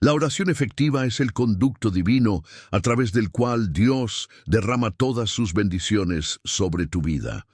La oración efectiva es el conducto divino a través del cual Dios derrama todas sus bendiciones sobre tu vida.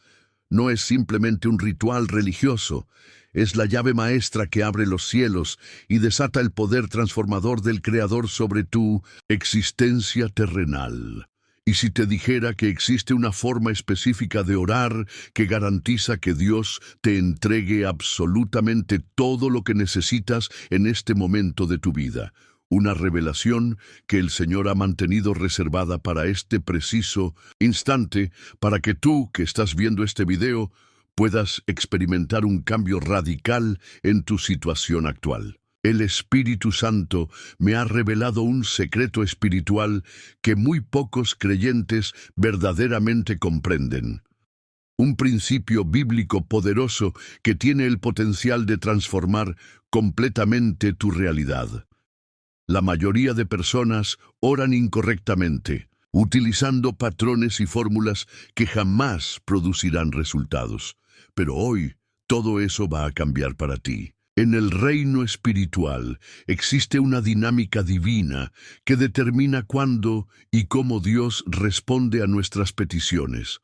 No es simplemente un ritual religioso, es la llave maestra que abre los cielos y desata el poder transformador del Creador sobre tu existencia terrenal. Y si te dijera que existe una forma específica de orar que garantiza que Dios te entregue absolutamente todo lo que necesitas en este momento de tu vida, una revelación que el Señor ha mantenido reservada para este preciso instante, para que tú, que estás viendo este video, puedas experimentar un cambio radical en tu situación actual. El Espíritu Santo me ha revelado un secreto espiritual que muy pocos creyentes verdaderamente comprenden. Un principio bíblico poderoso que tiene el potencial de transformar completamente tu realidad. La mayoría de personas oran incorrectamente, utilizando patrones y fórmulas que jamás producirán resultados. Pero hoy, todo eso va a cambiar para ti. En el reino espiritual existe una dinámica divina que determina cuándo y cómo Dios responde a nuestras peticiones.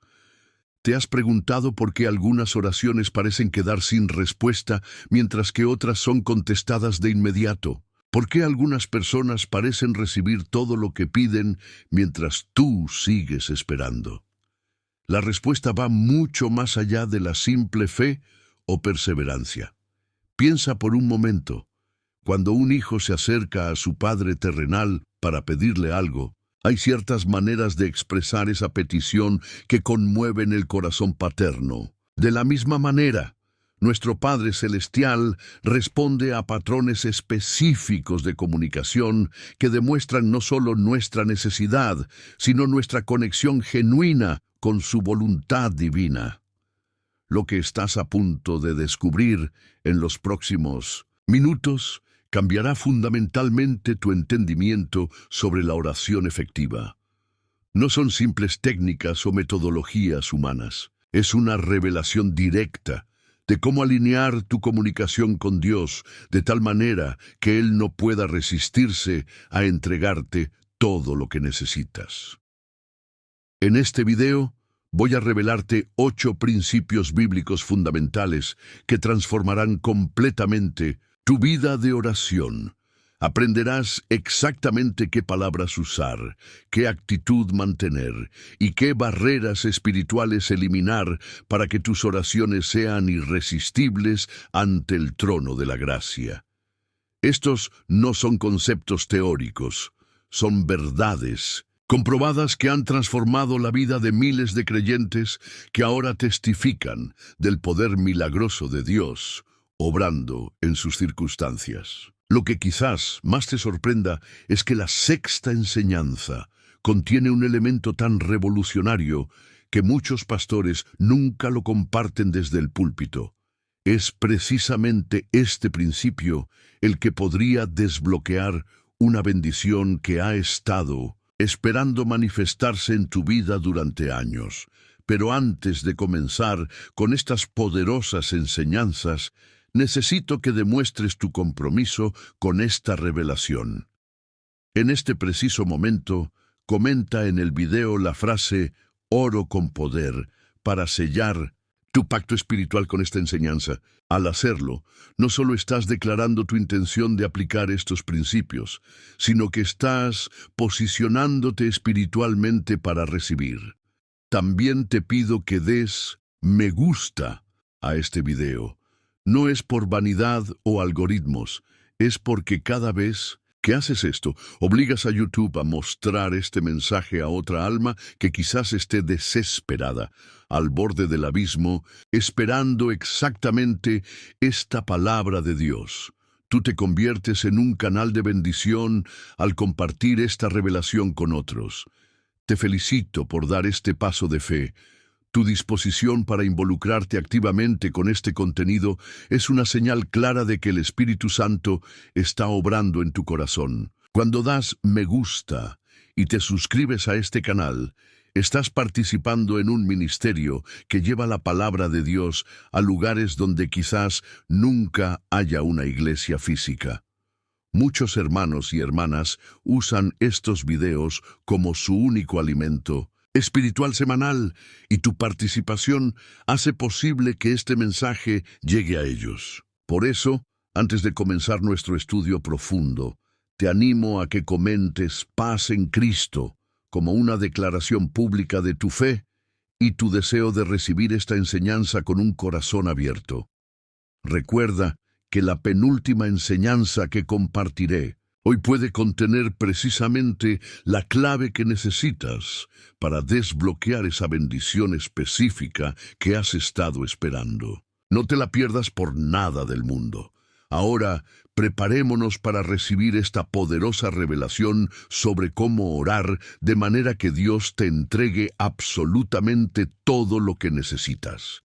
¿Te has preguntado por qué algunas oraciones parecen quedar sin respuesta mientras que otras son contestadas de inmediato? ¿Por qué algunas personas parecen recibir todo lo que piden mientras tú sigues esperando? La respuesta va mucho más allá de la simple fe o perseverancia. Piensa por un momento, cuando un hijo se acerca a su padre terrenal para pedirle algo, hay ciertas maneras de expresar esa petición que conmueven el corazón paterno. De la misma manera, nuestro Padre Celestial responde a patrones específicos de comunicación que demuestran no solo nuestra necesidad, sino nuestra conexión genuina con su voluntad divina. Lo que estás a punto de descubrir en los próximos minutos cambiará fundamentalmente tu entendimiento sobre la oración efectiva. No son simples técnicas o metodologías humanas, es una revelación directa de cómo alinear tu comunicación con Dios de tal manera que Él no pueda resistirse a entregarte todo lo que necesitas. En este video voy a revelarte 8 principios bíblicos fundamentales que transformarán completamente tu vida de oración. Aprenderás exactamente qué palabras usar, qué actitud mantener y qué barreras espirituales eliminar para que tus oraciones sean irresistibles ante el trono de la gracia. Estos no son conceptos teóricos, son verdades comprobadas que han transformado la vida de miles de creyentes que ahora testifican del poder milagroso de Dios, obrando en sus circunstancias. Lo que quizás más te sorprenda es que la sexta enseñanza contiene un elemento tan revolucionario que muchos pastores nunca lo comparten desde el púlpito. Es precisamente este principio el que podría desbloquear una bendición que ha estado esperando manifestarse en tu vida durante años. Pero antes de comenzar con estas poderosas enseñanzas, necesito que demuestres tu compromiso con esta revelación. En este preciso momento, comenta en el video la frase «Oro con poder» para sellar tu pacto espiritual con esta enseñanza. Al hacerlo, no solo estás declarando tu intención de aplicar estos principios, sino que estás posicionándote espiritualmente para recibir. También te pido que des me gusta a este video. No es por vanidad o algoritmos, es porque cada vez que haces esto, obligas a YouTube a mostrar este mensaje a otra alma que quizás esté desesperada, al borde del abismo, esperando exactamente esta palabra de Dios. Tú te conviertes en un canal de bendición al compartir esta revelación con otros. Te felicito por dar este paso de fe. Tu disposición para involucrarte activamente con este contenido es una señal clara de que el Espíritu Santo está obrando en tu corazón. Cuando das me gusta y te suscribes a este canal, estás participando en un ministerio que lleva la palabra de Dios a lugares donde quizás nunca haya una iglesia física. Muchos hermanos y hermanas usan estos videos como su único alimento espiritual semanal, y tu participación hace posible que este mensaje llegue a ellos. Por eso, antes de comenzar nuestro estudio profundo, te animo a que comentes paz en Cristo como una declaración pública de tu fe y tu deseo de recibir esta enseñanza con un corazón abierto. Recuerda que la penúltima enseñanza que compartiré hoy puede contener precisamente la clave que necesitas para desbloquear esa bendición específica que has estado esperando. No te la pierdas por nada del mundo. Ahora, preparémonos para recibir esta poderosa revelación sobre cómo orar de manera que Dios te entregue absolutamente todo lo que necesitas.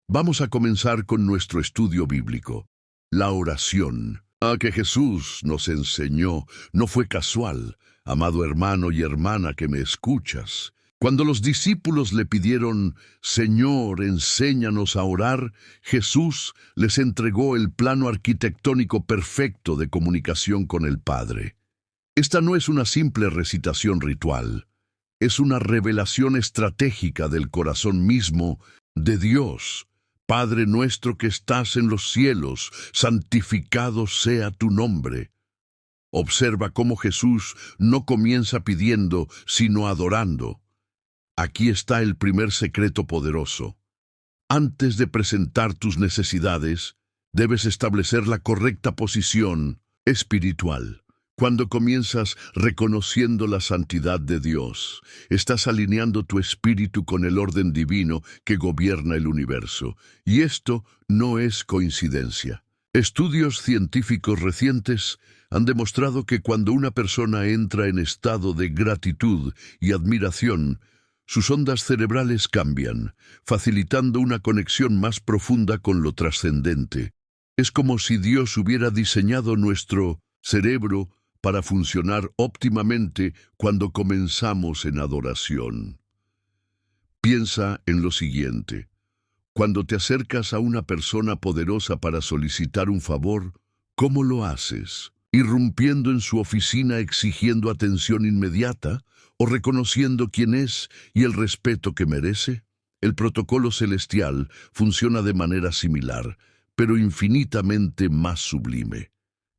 Vamos a comenzar con nuestro estudio bíblico. La oración que Jesús nos enseñó no fue casual, amado hermano y hermana que me escuchas. Cuando los discípulos le pidieron, Señor, enséñanos a orar, Jesús les entregó el plano arquitectónico perfecto de comunicación con el Padre. Esta no es una simple recitación ritual, es una revelación estratégica del corazón mismo de Dios. Padre nuestro que estás en los cielos, santificado sea tu nombre. Observa cómo Jesús no comienza pidiendo, sino adorando. Aquí está el primer secreto poderoso. Antes de presentar tus necesidades, debes establecer la correcta posición espiritual. Cuando comienzas reconociendo la santidad de Dios, estás alineando tu espíritu con el orden divino que gobierna el universo. Y esto no es coincidencia. Estudios científicos recientes han demostrado que cuando una persona entra en estado de gratitud y admiración, sus ondas cerebrales cambian, facilitando una conexión más profunda con lo trascendente. Es como si Dios hubiera diseñado nuestro cerebro para funcionar óptimamente cuando comenzamos en adoración. Piensa en lo siguiente. Cuando te acercas a una persona poderosa para solicitar un favor, ¿cómo lo haces? ¿Irrumpiendo en su oficina exigiendo atención inmediata o reconociendo quién es y el respeto que merece? El protocolo celestial funciona de manera similar, pero infinitamente más sublime.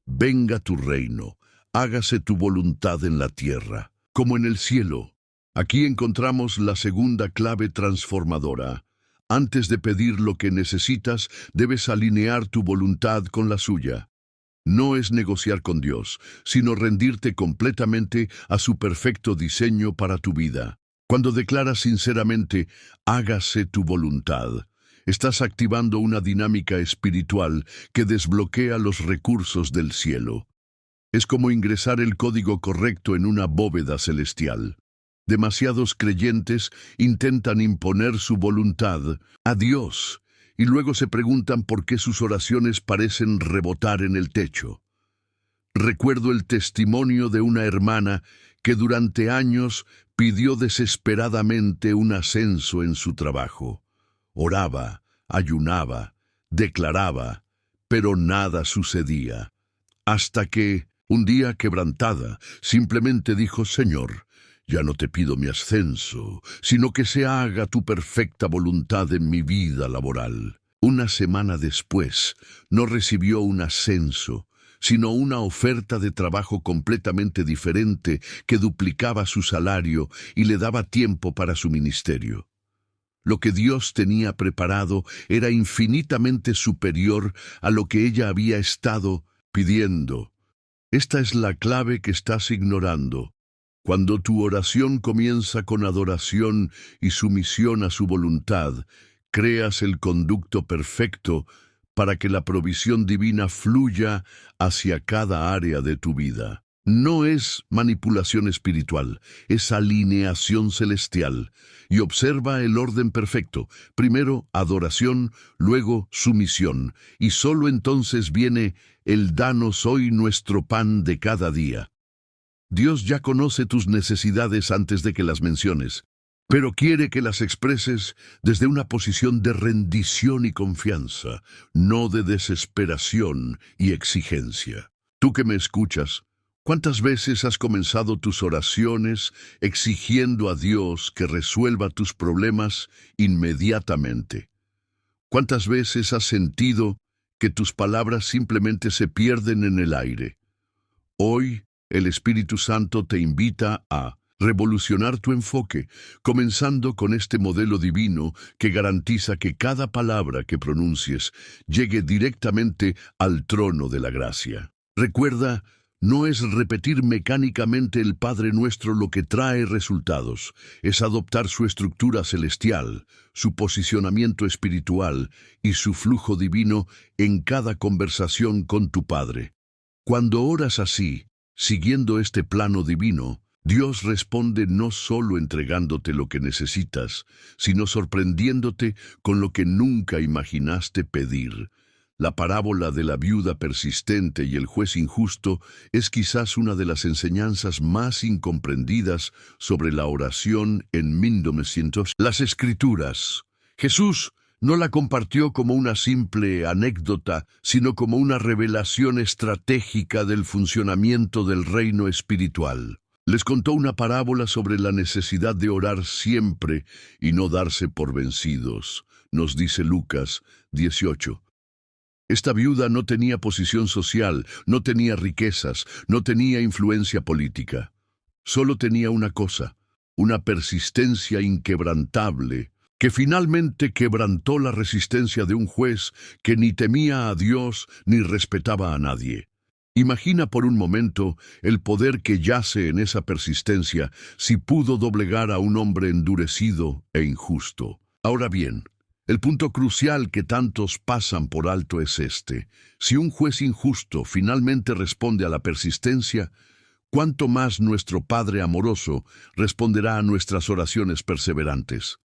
Venga tu reino. Hágase tu voluntad en la tierra, como en el cielo. Aquí encontramos la segunda clave transformadora. Antes de pedir lo que necesitas, debes alinear tu voluntad con la suya. No es negociar con Dios, sino rendirte completamente a su perfecto diseño para tu vida. Cuando declaras sinceramente, hágase tu voluntad, estás activando una dinámica espiritual que desbloquea los recursos del cielo. Es como ingresar el código correcto en una bóveda celestial. Demasiados creyentes intentan imponer su voluntad a Dios y luego se preguntan por qué sus oraciones parecen rebotar en el techo. Recuerdo el testimonio de una hermana que durante años pidió desesperadamente un ascenso en su trabajo. Oraba, ayunaba, declaraba, pero nada sucedía. Hasta que, un día quebrantada, simplemente dijo, Señor, ya no te pido mi ascenso, sino que se haga tu perfecta voluntad en mi vida laboral. Una semana después, no recibió un ascenso, sino una oferta de trabajo completamente diferente que duplicaba su salario y le daba tiempo para su ministerio. Lo que Dios tenía preparado era infinitamente superior a lo que ella había estado pidiendo. Esta es la clave que estás ignorando. Cuando tu oración comienza con adoración y sumisión a su voluntad, creas el conducto perfecto para que la provisión divina fluya hacia cada área de tu vida. No es manipulación espiritual, es alineación celestial. Y observa el orden perfecto. Primero adoración, luego sumisión. Y solo entonces viene el danos hoy nuestro pan de cada día. Dios ya conoce tus necesidades antes de que las menciones, pero quiere que las expreses desde una posición de rendición y confianza, no de desesperación y exigencia. Tú que me escuchas, ¿cuántas veces has comenzado tus oraciones exigiendo a Dios que resuelva tus problemas inmediatamente? ¿Cuántas veces has sentido que tus palabras simplemente se pierden en el aire? Hoy, el Espíritu Santo te invita a revolucionar tu enfoque, comenzando con este modelo divino que garantiza que cada palabra que pronuncies llegue directamente al trono de la gracia. Recuerda, no es repetir mecánicamente el Padre Nuestro lo que trae resultados, es adoptar su estructura celestial, su posicionamiento espiritual y su flujo divino en cada conversación con tu Padre. Cuando oras así, siguiendo este plano divino, Dios responde no solo entregándote lo que necesitas, sino sorprendiéndote con lo que nunca imaginaste pedir. La parábola de la viuda persistente y el juez injusto es quizás una de las enseñanzas más incomprendidas sobre la oración en 1900. Las Escrituras. Jesús no la compartió como una simple anécdota, sino como una revelación estratégica del funcionamiento del reino espiritual. Les contó una parábola sobre la necesidad de orar siempre y no darse por vencidos, nos dice Lucas 18. Esta viuda no tenía posición social, no tenía riquezas, no tenía influencia política. Solo tenía una cosa, una persistencia inquebrantable, que finalmente quebrantó la resistencia de un juez que ni temía a Dios ni respetaba a nadie. Imagina por un momento el poder que yace en esa persistencia si pudo doblegar a un hombre endurecido e injusto. Ahora bien, el punto crucial que tantos pasan por alto es este. Si un juez injusto finalmente responde a la persistencia, ¿cuánto más nuestro Padre amoroso responderá a nuestras oraciones perseverantes?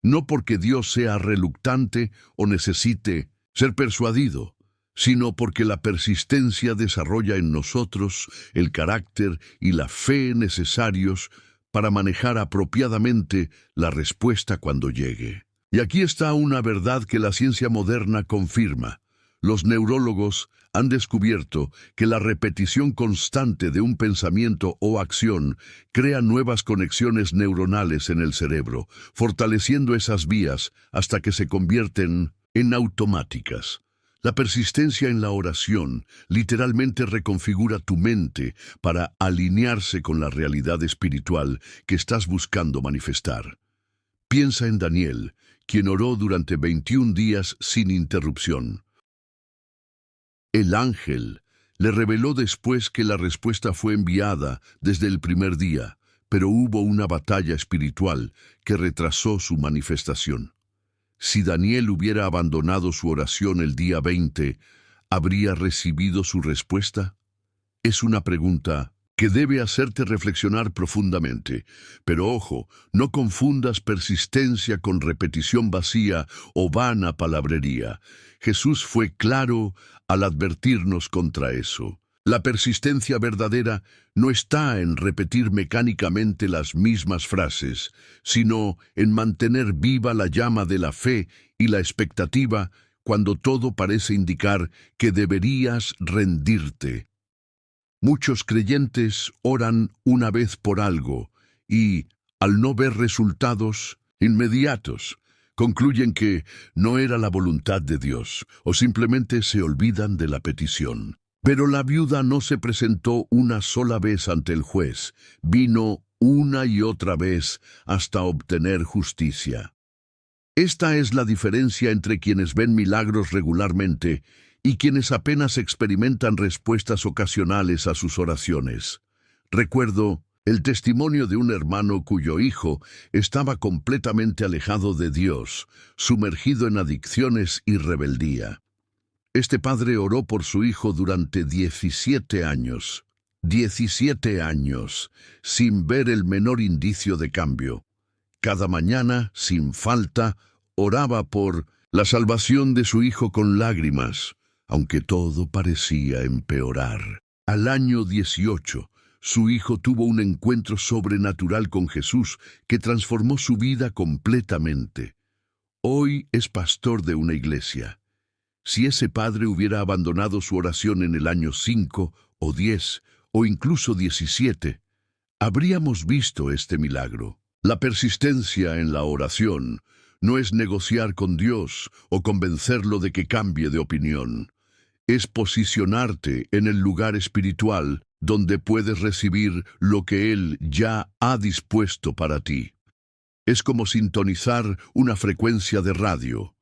No porque Dios sea reluctante o necesite ser persuadido, sino porque la persistencia desarrolla en nosotros el carácter y la fe necesarios para manejar apropiadamente la respuesta cuando llegue. Y aquí está una verdad que la ciencia moderna confirma. Los neurólogos han descubierto que la repetición constante de un pensamiento o acción crea nuevas conexiones neuronales en el cerebro, fortaleciendo esas vías hasta que se convierten en automáticas. La persistencia en la oración literalmente reconfigura tu mente para alinearse con la realidad espiritual que estás buscando manifestar. Piensa en Daniel, quien oró durante 21 días sin interrupción. El ángel le reveló después que la respuesta fue enviada desde el primer día, pero hubo una batalla espiritual que retrasó su manifestación. Si Daniel hubiera abandonado su oración el día 20, ¿habría recibido su respuesta? Es una pregunta que debe hacerte reflexionar profundamente. Pero ojo, no confundas persistencia con repetición vacía o vana palabrería. Jesús fue claro al advertirnos contra eso. La persistencia verdadera no está en repetir mecánicamente las mismas frases, sino en mantener viva la llama de la fe y la expectativa cuando todo parece indicar que deberías rendirte. Muchos creyentes oran una vez por algo y, al no ver resultados inmediatos, concluyen que no era la voluntad de Dios o simplemente se olvidan de la petición. Pero la viuda no se presentó una sola vez ante el juez, vino una y otra vez hasta obtener justicia. Esta es la diferencia entre quienes ven milagros regularmente y quienes apenas experimentan respuestas ocasionales a sus oraciones. Recuerdo el testimonio de un hermano cuyo hijo estaba completamente alejado de Dios, sumergido en adicciones y rebeldía. Este padre oró por su hijo durante 17 años. 17 años, sin ver el menor indicio de cambio. Cada mañana, sin falta, oraba por la salvación de su hijo con lágrimas, aunque todo parecía empeorar. Al año 18, su hijo tuvo un encuentro sobrenatural con Jesús que transformó su vida completamente. Hoy es pastor de una iglesia. Si ese padre hubiera abandonado su oración en el año 5 o 10 o incluso 17, habríamos visto este milagro. La persistencia en la oración no es negociar con Dios o convencerlo de que cambie de opinión. Es posicionarte en el lugar espiritual donde puedes recibir lo que Él ya ha dispuesto para ti. Es como sintonizar una frecuencia de radio.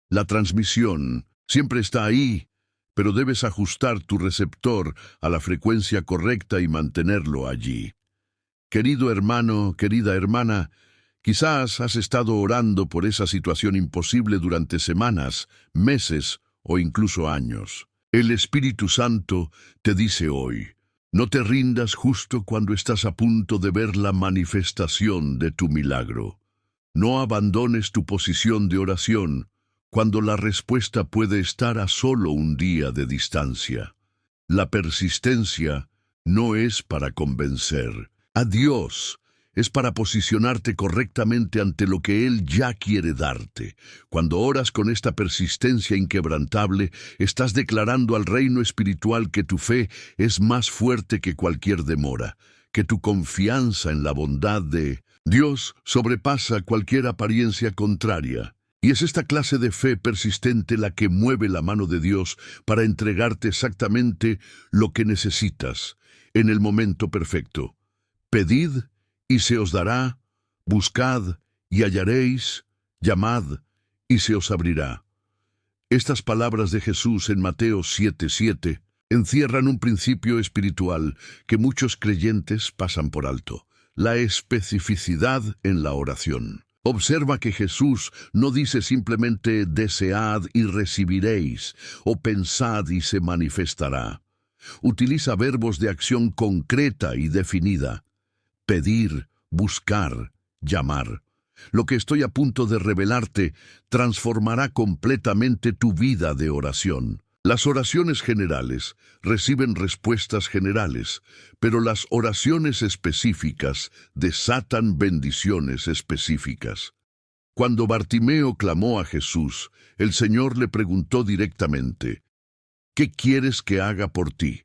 La transmisión siempre está ahí, pero debes ajustar tu receptor a la frecuencia correcta y mantenerlo allí. Querido hermano, querida hermana, quizás has estado orando por esa situación imposible durante semanas, meses o incluso años. El Espíritu Santo te dice hoy: no te rindas justo cuando estás a punto de ver la manifestación de tu milagro. No abandones tu posición de oración cuando la respuesta puede estar a solo un día de distancia. La persistencia no es para convencer a Dios, es para posicionarte correctamente ante lo que Él ya quiere darte. Cuando oras con esta persistencia inquebrantable, estás declarando al reino espiritual que tu fe es más fuerte que cualquier demora, que tu confianza en la bondad de Dios sobrepasa cualquier apariencia contraria. Y es esta clase de fe persistente la que mueve la mano de Dios para entregarte exactamente lo que necesitas, en el momento perfecto. Pedid y se os dará, buscad y hallaréis, llamad y se os abrirá. Estas palabras de Jesús en Mateo 7:7 encierran un principio espiritual que muchos creyentes pasan por alto: la especificidad en la oración. Observa que Jesús no dice simplemente desead y recibiréis, o pensad y se manifestará. Utiliza verbos de acción concreta y definida: pedir, buscar, llamar. Lo que estoy a punto de revelarte transformará completamente tu vida de oración. Las oraciones generales reciben respuestas generales, pero las oraciones específicas desatan bendiciones específicas. Cuando Bartimeo clamó a Jesús, el Señor le preguntó directamente: ¿qué quieres que haga por ti?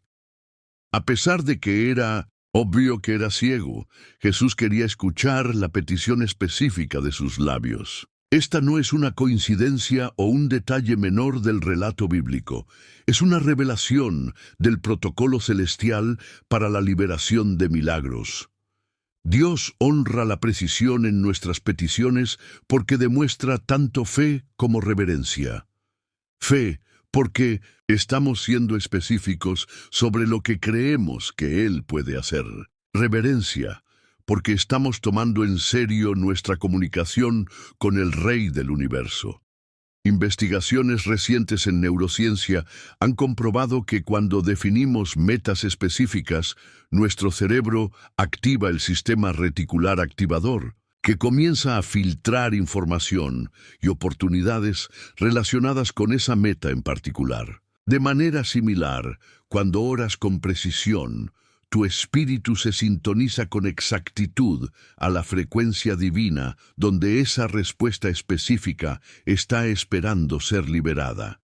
A pesar de que era obvio que era ciego, Jesús quería escuchar la petición específica de sus labios. Esta no es una coincidencia o un detalle menor del relato bíblico. Es una revelación del protocolo celestial para la liberación de milagros. Dios honra la precisión en nuestras peticiones porque demuestra tanto fe como reverencia. Fe, porque estamos siendo específicos sobre lo que creemos que Él puede hacer. Reverencia, porque estamos tomando en serio nuestra comunicación con el Rey del Universo. Investigaciones recientes en neurociencia han comprobado que cuando definimos metas específicas, nuestro cerebro activa el sistema reticular activador, que comienza a filtrar información y oportunidades relacionadas con esa meta en particular. De manera similar, cuando oras con precisión, tu espíritu se sintoniza con exactitud a la frecuencia divina donde esa respuesta específica está esperando ser liberada.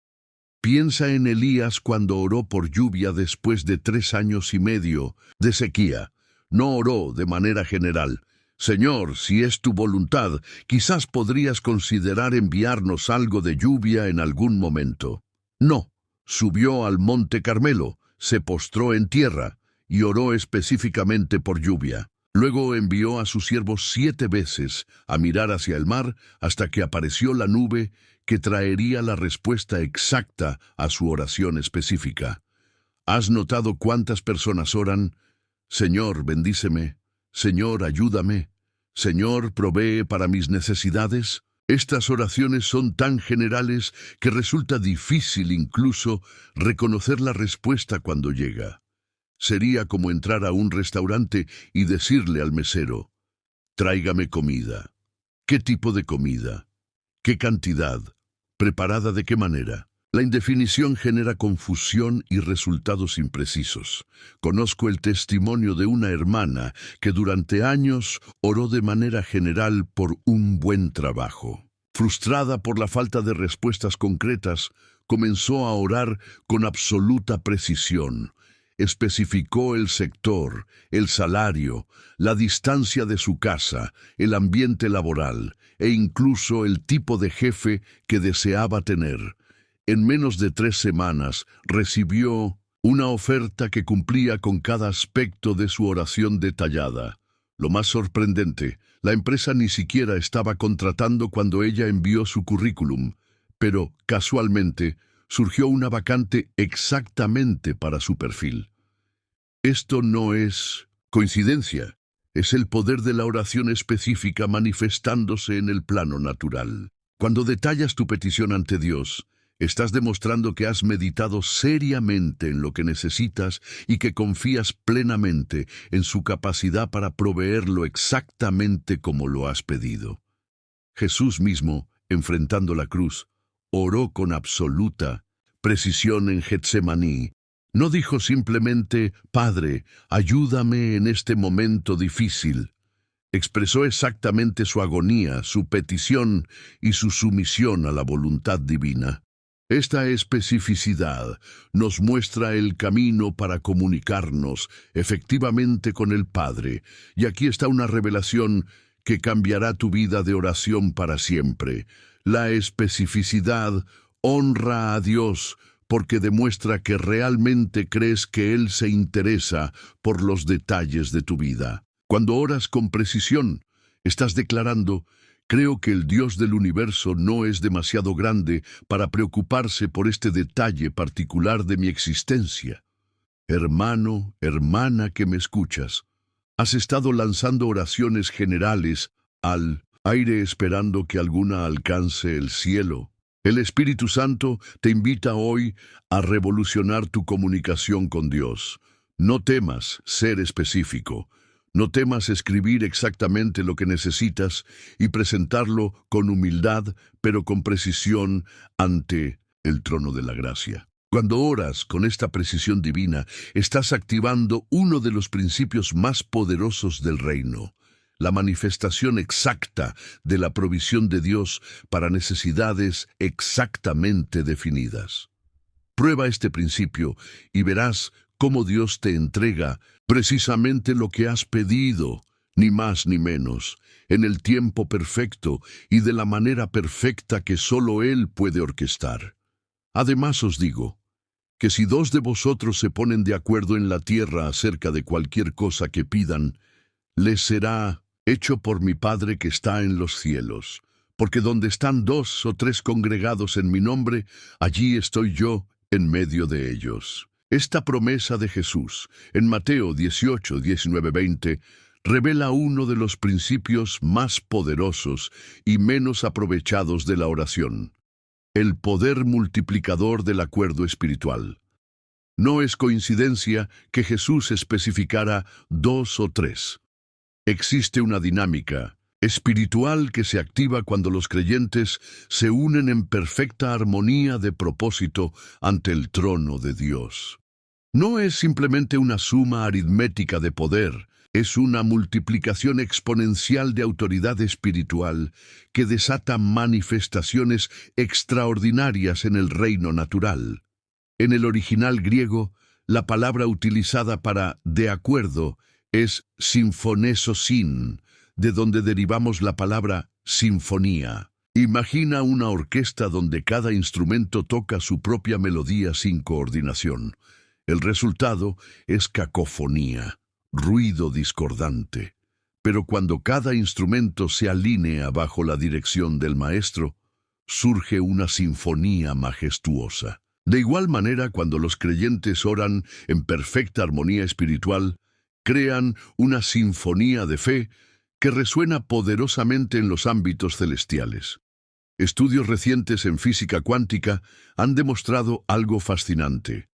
Piensa en Elías cuando oró por lluvia después de 3 años y medio de sequía. No oró de manera general: Señor, si es tu voluntad, quizás podrías considerar enviarnos algo de lluvia en algún momento. No, subió al monte Carmelo, se postró en tierra y oró específicamente por lluvia. Luego envió a sus siervos 7 veces a mirar hacia el mar hasta que apareció la nube que traería la respuesta exacta a su oración específica. ¿Has notado cuántas personas oran: Señor, bendíceme; Señor, ayúdame; Señor, provee para mis necesidades? Estas oraciones son tan generales que resulta difícil incluso reconocer la respuesta cuando llega. Sería como entrar a un restaurante y decirle al mesero: tráigame comida. ¿Qué tipo de comida? ¿Qué cantidad? ¿Preparada de qué manera? La indefinición genera confusión y resultados imprecisos. Conozco el testimonio de una hermana que durante años oró de manera general por un buen trabajo. Frustrada por la falta de respuestas concretas, comenzó a orar con absoluta precisión. Especificó el sector, el salario, la distancia de su casa, el ambiente laboral e incluso el tipo de jefe que deseaba tener. En menos de 3 semanas recibió una oferta que cumplía con cada aspecto de su oración detallada. Lo más sorprendente, la empresa ni siquiera estaba contratando cuando ella envió su currículum, pero casualmente surgió una vacante exactamente para su perfil. Esto no es coincidencia, es el poder de la oración específica manifestándose en el plano natural. Cuando detallas tu petición ante Dios, estás demostrando que has meditado seriamente en lo que necesitas y que confías plenamente en su capacidad para proveerlo exactamente como lo has pedido. Jesús mismo, enfrentando la cruz, oró con absoluta precisión en Getsemaní. No dijo simplemente, Padre, ayúdame en este momento difícil. Expresó exactamente su agonía, su petición y su sumisión a la voluntad divina. Esta especificidad nos muestra el camino para comunicarnos efectivamente con el Padre, y aquí está una revelación que cambiará tu vida de oración para siempre. La especificidad honra a Dios porque demuestra que realmente crees que Él se interesa por los detalles de tu vida. Cuando oras con precisión, estás declarando, creo que el Dios del universo no es demasiado grande para preocuparse por este detalle particular de mi existencia. Hermano, hermana que me escuchas, has estado lanzando oraciones generales al aire esperando que alguna alcance el cielo. El Espíritu Santo te invita hoy a revolucionar tu comunicación con Dios. No temas ser específico. No temas escribir exactamente lo que necesitas y presentarlo con humildad, pero con precisión ante el trono de la gracia. Cuando oras con esta precisión divina, estás activando uno de los principios más poderosos del reino, la manifestación exacta de la provisión de Dios para necesidades exactamente definidas. Prueba este principio y verás cómo Dios te entrega precisamente lo que has pedido, ni más ni menos, en el tiempo perfecto y de la manera perfecta que solo Él puede orquestar. Además os digo, que si 2 de vosotros se ponen de acuerdo en la tierra acerca de cualquier cosa que pidan, les será hecho por mi Padre que está en los cielos. Porque donde están 2 o 3 congregados en mi nombre, allí estoy yo en medio de ellos. Esta promesa de Jesús, en Mateo 18, 19, 20, revela uno de los principios más poderosos y menos aprovechados de la oración: el poder multiplicador del acuerdo espiritual. No es coincidencia que Jesús especificara 2 o 3. Existe una dinámica espiritual que se activa cuando los creyentes se unen en perfecta armonía de propósito ante el trono de Dios. No es simplemente una suma aritmética de poder, es una multiplicación exponencial de autoridad espiritual que desata manifestaciones extraordinarias en el reino natural. En el original griego, la palabra utilizada para de acuerdo es sinfonesosin, de donde derivamos la palabra sinfonía. Imagina una orquesta donde cada instrumento toca su propia melodía sin coordinación. El resultado es cacofonía, ruido discordante. Pero cuando cada instrumento se alinea bajo la dirección del maestro, surge una sinfonía majestuosa. De igual manera, cuando los creyentes oran en perfecta armonía espiritual, crean una sinfonía de fe que resuena poderosamente en los ámbitos celestiales. Estudios recientes en física cuántica han demostrado algo fascinante.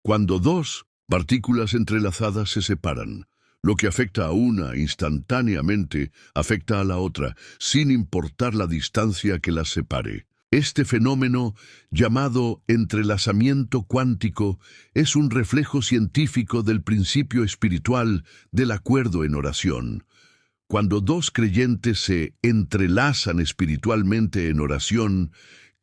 Cuando 2 partículas entrelazadas se separan, lo que afecta a una instantáneamente afecta a la otra, sin importar la distancia que las separe. Este fenómeno, llamado entrelazamiento cuántico, es un reflejo científico del principio espiritual del acuerdo en oración. Cuando 2 creyentes se entrelazan espiritualmente en oración,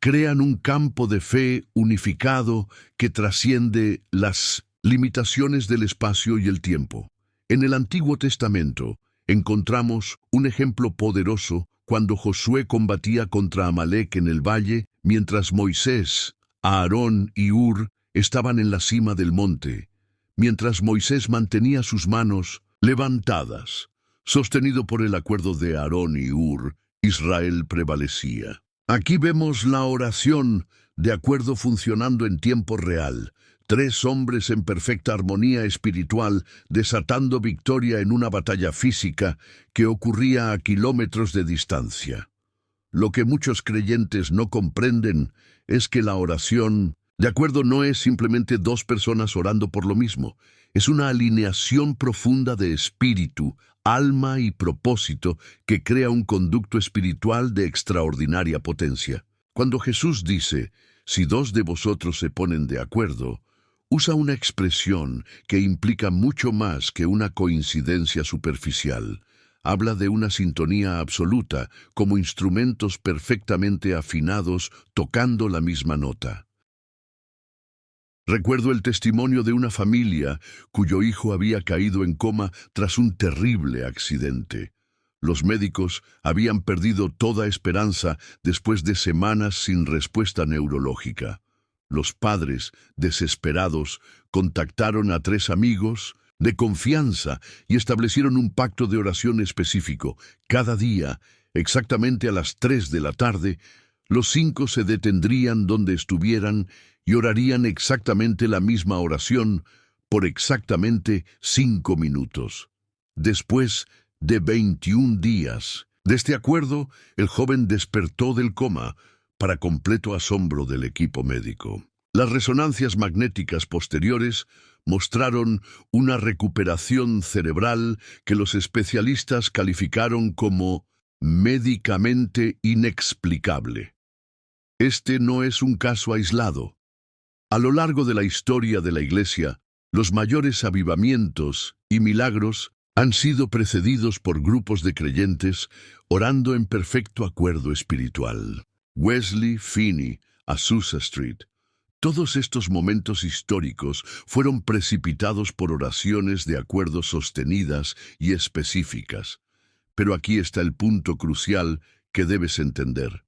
crean un campo de fe unificado que trasciende las limitaciones del espacio y el tiempo. En el Antiguo Testamento encontramos un ejemplo poderoso cuando Josué combatía contra Amalek en el valle, mientras Moisés, Aarón y Hur estaban en la cima del monte. Mientras Moisés mantenía sus manos levantadas, sostenido por el acuerdo de Aarón y Hur, Israel prevalecía. Aquí vemos la oración de acuerdo funcionando en tiempo real. 3 hombres en perfecta armonía espiritual desatando victoria en una batalla física que ocurría a kilómetros de distancia. Lo que muchos creyentes no comprenden es que la oración de acuerdo no es simplemente 2 personas orando por lo mismo. Es una alineación profunda de espíritu, alma y propósito que crea un conducto espiritual de extraordinaria potencia. Cuando Jesús dice, si 2 de vosotros se ponen de acuerdo, usa una expresión que implica mucho más que una coincidencia superficial. Habla de una sintonía absoluta, como instrumentos perfectamente afinados tocando la misma nota. Recuerdo el testimonio de una familia cuyo hijo había caído en coma tras un terrible accidente. Los médicos habían perdido toda esperanza después de semanas sin respuesta neurológica. Los padres, desesperados, contactaron a 3 amigos de confianza y establecieron un pacto de oración específico. Cada día, exactamente a las 3 de la tarde, los 5 se detendrían donde estuvieran y orarían exactamente la misma oración por exactamente 5 minutos. Después de 21 días de este acuerdo, el joven despertó del coma, para completo asombro del equipo médico. Las resonancias magnéticas posteriores mostraron una recuperación cerebral que los especialistas calificaron como médicamente inexplicable. Este no es un caso aislado. A lo largo de la historia de la Iglesia, los mayores avivamientos y milagros han sido precedidos por grupos de creyentes orando en perfecto acuerdo espiritual. Wesley, Finney, Azusa Street. Todos estos momentos históricos fueron precipitados por oraciones de acuerdo sostenidas y específicas. Pero aquí está el punto crucial que debes entender.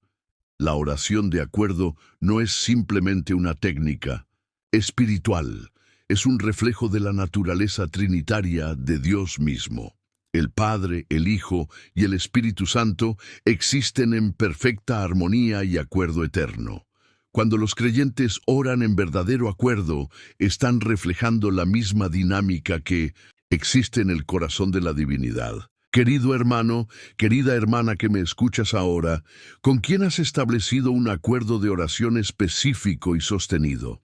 La oración de acuerdo no es simplemente una técnica espiritual, es un reflejo de la naturaleza trinitaria de Dios mismo. El Padre, el Hijo y el Espíritu Santo existen en perfecta armonía y acuerdo eterno. Cuando los creyentes oran en verdadero acuerdo, están reflejando la misma dinámica que existe en el corazón de la divinidad. Querido hermano, querida hermana que me escuchas ahora, ¿con quién has establecido un acuerdo de oración específico y sostenido?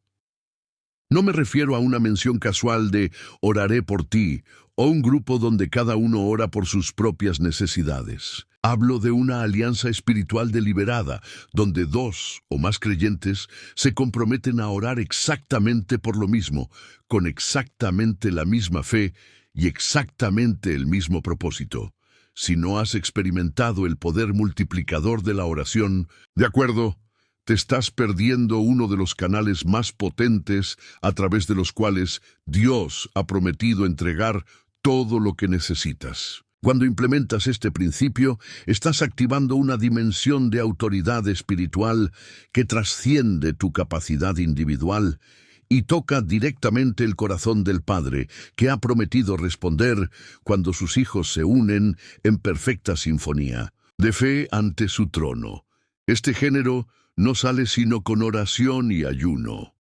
No me refiero a una mención casual de oraré por ti o un grupo donde cada uno ora por sus propias necesidades. Hablo de una alianza espiritual deliberada, donde 2 o más creyentes se comprometen a orar exactamente por lo mismo, con exactamente la misma fe y exactamente el mismo propósito. Si no has experimentado el poder multiplicador de la oración, de acuerdo, te estás perdiendo uno de los canales más potentes a través de los cuales Dios ha prometido entregar todo lo que necesitas. Cuando implementas este principio, estás activando una dimensión de autoridad espiritual que trasciende tu capacidad individual y toca directamente el corazón del Padre, que ha prometido responder cuando sus hijos se unen en perfecta sinfonía, de fe ante su trono. Este género no sale sino con oración y ayuno.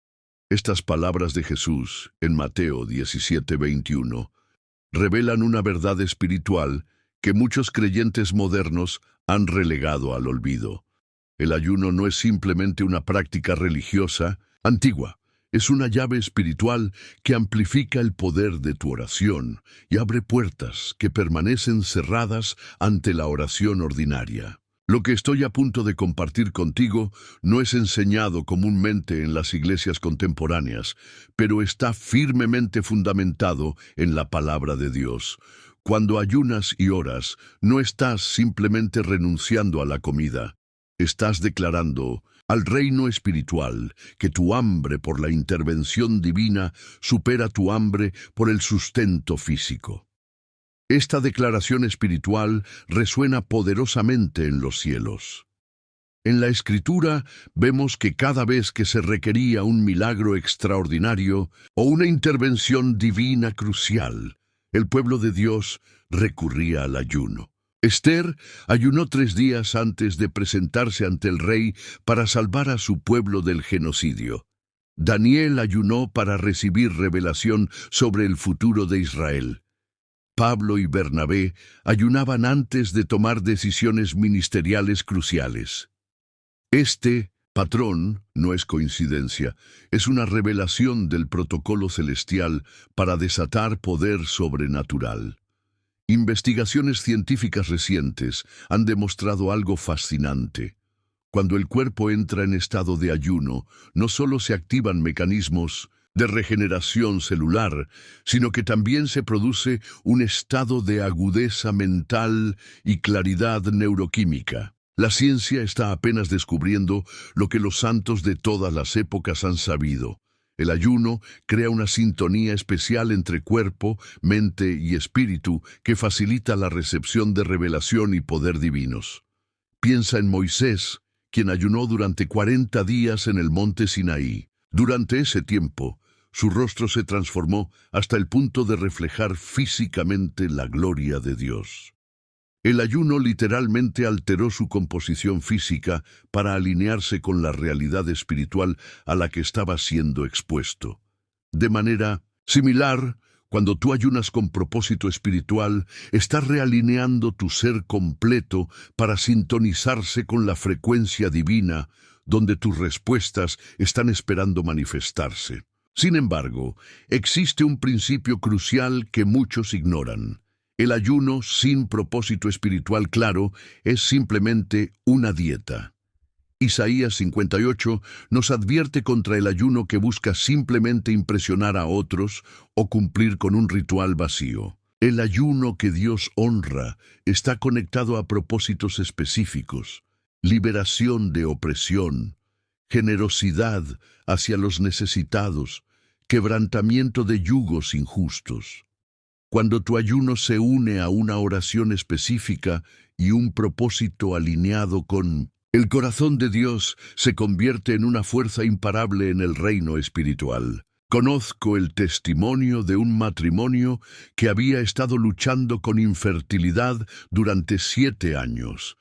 Estas palabras de Jesús en Mateo 17:21 revelan una verdad espiritual que muchos creyentes modernos han relegado al olvido. El ayuno no es simplemente una práctica religiosa antigua, es una llave espiritual que amplifica el poder de tu oración y abre puertas que permanecen cerradas ante la oración ordinaria. Lo que estoy a punto de compartir contigo no es enseñado comúnmente en las iglesias contemporáneas, pero está firmemente fundamentado en la palabra de Dios. Cuando ayunas y oras, no estás simplemente renunciando a la comida. Estás declarando, al reino espiritual, que tu hambre por la intervención divina supera tu hambre por el sustento físico. Esta declaración espiritual resuena poderosamente en los cielos. En la Escritura vemos que cada vez que se requería un milagro extraordinario o una intervención divina crucial, el pueblo de Dios recurría al ayuno. Esther ayunó 3 días antes de presentarse ante el rey para salvar a su pueblo del genocidio. Daniel ayunó para recibir revelación sobre el futuro de Israel. Pablo y Bernabé ayunaban antes de tomar decisiones ministeriales cruciales. Este patrón no es coincidencia, es una revelación del protocolo celestial para desatar poder sobrenatural. Investigaciones científicas recientes han demostrado algo fascinante. Cuando el cuerpo entra en estado de ayuno, no solo se activan mecanismos de regeneración celular, sino que también se produce un estado de agudeza mental y claridad neuroquímica. La ciencia está apenas descubriendo lo que los santos de todas las épocas han sabido. El ayuno crea una sintonía especial entre cuerpo, mente y espíritu que facilita la recepción de revelación y poder divinos. Piensa en Moisés, quien ayunó durante 40 días en el monte Sinaí. Durante ese tiempo, su rostro se transformó hasta el punto de reflejar físicamente la gloria de Dios. El ayuno literalmente alteró su composición física para alinearse con la realidad espiritual a la que estaba siendo expuesto. De manera similar, cuando tú ayunas con propósito espiritual, estás realineando tu ser completo para sintonizarse con la frecuencia divina, donde tus respuestas están esperando manifestarse. Sin embargo, existe un principio crucial que muchos ignoran. El ayuno sin propósito espiritual claro es simplemente una dieta. Isaías 58 nos advierte contra el ayuno que busca simplemente impresionar a otros o cumplir con un ritual vacío. El ayuno que Dios honra está conectado a propósitos específicos: liberación de opresión, generosidad hacia los necesitados, quebrantamiento de yugos injustos. Cuando tu ayuno se une a una oración específica y un propósito alineado con el corazón de Dios, se convierte en una fuerza imparable en el reino espiritual. Conozco el testimonio de un matrimonio que había estado luchando con infertilidad durante 7 años.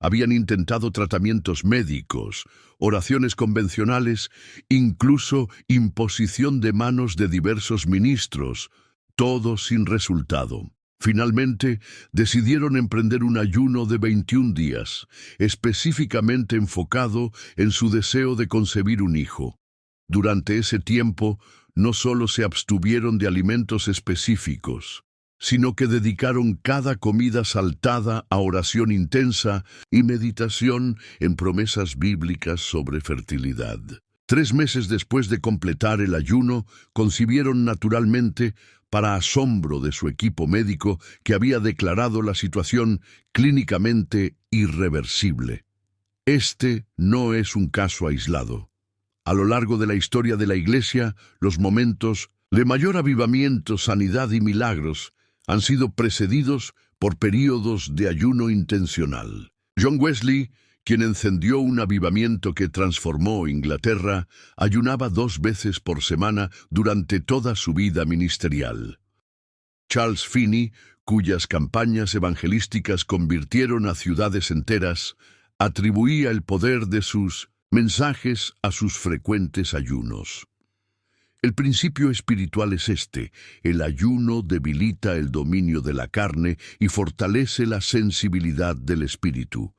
Habían intentado tratamientos médicos, oraciones convencionales, incluso imposición de manos de diversos ministros, todo sin resultado. Finalmente, decidieron emprender un ayuno de 21 días, específicamente enfocado en su deseo de concebir un hijo. Durante ese tiempo, no solo se abstuvieron de alimentos específicos, sino que dedicaron cada comida saltada a oración intensa y meditación en promesas bíblicas sobre fertilidad. 3 meses después de completar el ayuno, concibieron naturalmente, para asombro de su equipo médico, que había declarado la situación clínicamente irreversible. Este no es un caso aislado. A lo largo de la historia de la Iglesia, los momentos de mayor avivamiento, sanidad y milagros han sido precedidos por períodos de ayuno intencional. John Wesley, quien encendió un avivamiento que transformó Inglaterra, ayunaba 2 veces por semana durante toda su vida ministerial. Charles Finney, cuyas campañas evangelísticas convirtieron a ciudades enteras, atribuía el poder de sus mensajes a sus frecuentes ayunos. El principio espiritual es este: el ayuno debilita el dominio de la carne y fortalece la sensibilidad del espíritu.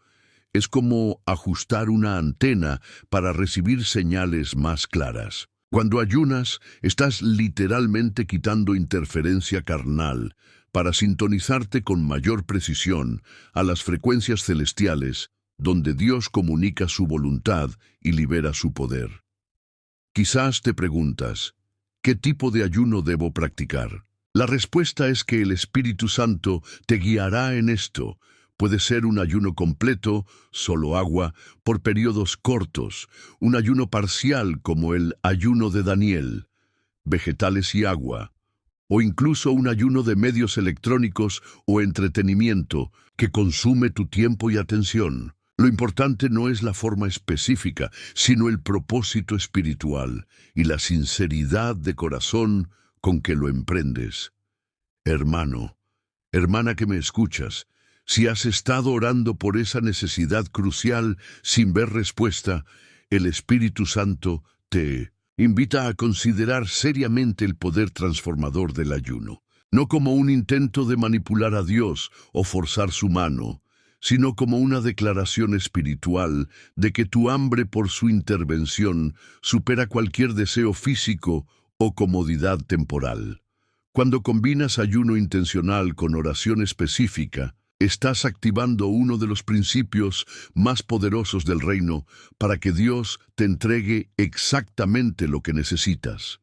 Es como ajustar una antena para recibir señales más claras. Cuando ayunas, estás literalmente quitando interferencia carnal para sintonizarte con mayor precisión a las frecuencias celestiales, donde Dios comunica su voluntad y libera su poder. Quizás te preguntas, ¿qué tipo de ayuno debo practicar? La respuesta es que el Espíritu Santo te guiará en esto, Puede ser un ayuno completo, solo agua, por periodos cortos, un ayuno parcial como el ayuno de Daniel, vegetales y agua, o incluso un ayuno de medios electrónicos o entretenimiento que consume tu tiempo y atención. Lo importante no es la forma específica, sino el propósito espiritual y la sinceridad de corazón con que lo emprendes. Hermano, hermana que me escuchas, si has estado orando por esa necesidad crucial sin ver respuesta, el Espíritu Santo te invita a considerar seriamente el poder transformador del ayuno, no como un intento de manipular a Dios o forzar su mano, sino como una declaración espiritual de que tu hambre por su intervención supera cualquier deseo físico o comodidad temporal. Cuando combinas ayuno intencional con oración específica, estás activando uno de los principios más poderosos del reino para que Dios te entregue exactamente lo que necesitas.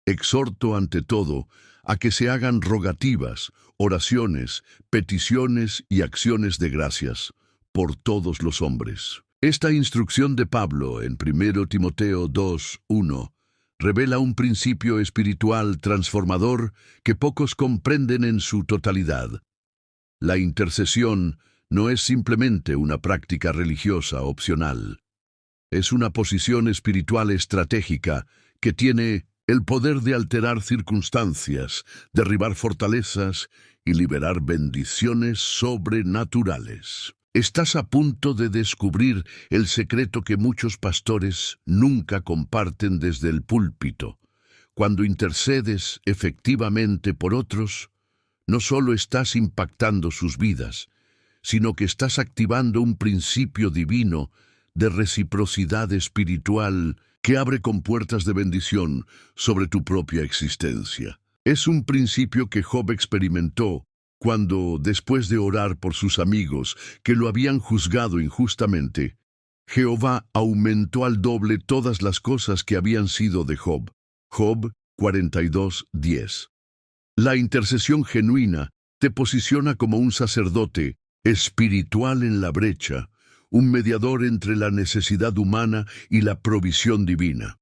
Exhorto ante todo a que se hagan rogativas, oraciones, peticiones y acciones de gracias por todos los hombres. Esta instrucción de Pablo en 1 Timoteo 2:1 revela un principio espiritual transformador que pocos comprenden en su totalidad. La intercesión no es simplemente una práctica religiosa opcional. Es una posición espiritual estratégica que tiene el poder de alterar circunstancias, derribar fortalezas y liberar bendiciones sobrenaturales. Estás a punto de descubrir el secreto que muchos pastores nunca comparten desde el púlpito. Cuando intercedes efectivamente por otros, no solo estás impactando sus vidas, sino que estás activando un principio divino de reciprocidad espiritual que abre compuertas de bendición sobre tu propia existencia. Es un principio que Job experimentó cuando, después de orar por sus amigos que lo habían juzgado injustamente, Jehová aumentó al doble todas las cosas que habían sido de Job. Job 42:10. La intercesión genuina te posiciona como un sacerdote espiritual en la brecha, un mediador entre la necesidad humana y la provisión divina.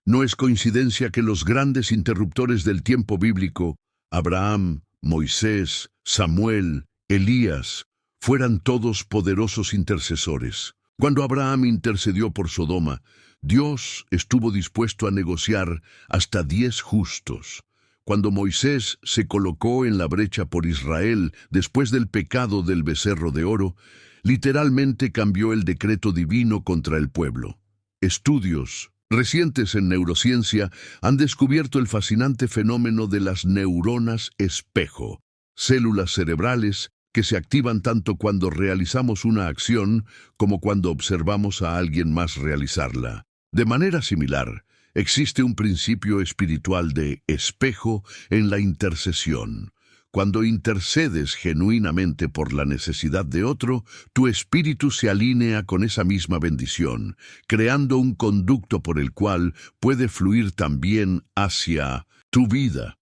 No es coincidencia que los grandes interruptores del tiempo bíblico, Abraham, Moisés, Samuel, Elías, fueran todos poderosos intercesores. Cuando Abraham intercedió por Sodoma, Dios estuvo dispuesto a negociar hasta 10 justos. Cuando Moisés se colocó en la brecha por Israel después del pecado del becerro de oro, literalmente cambió el decreto divino contra el pueblo. Estudios recientes en neurociencia han descubierto el fascinante fenómeno de las neuronas espejo, células cerebrales que se activan tanto cuando realizamos una acción como cuando observamos a alguien más realizarla. De manera similar, existe un principio espiritual de espejo en la intercesión. Cuando intercedes genuinamente por la necesidad de otro, tu espíritu se alinea con esa misma bendición, creando un conducto por el cual puede fluir también hacia tu vida.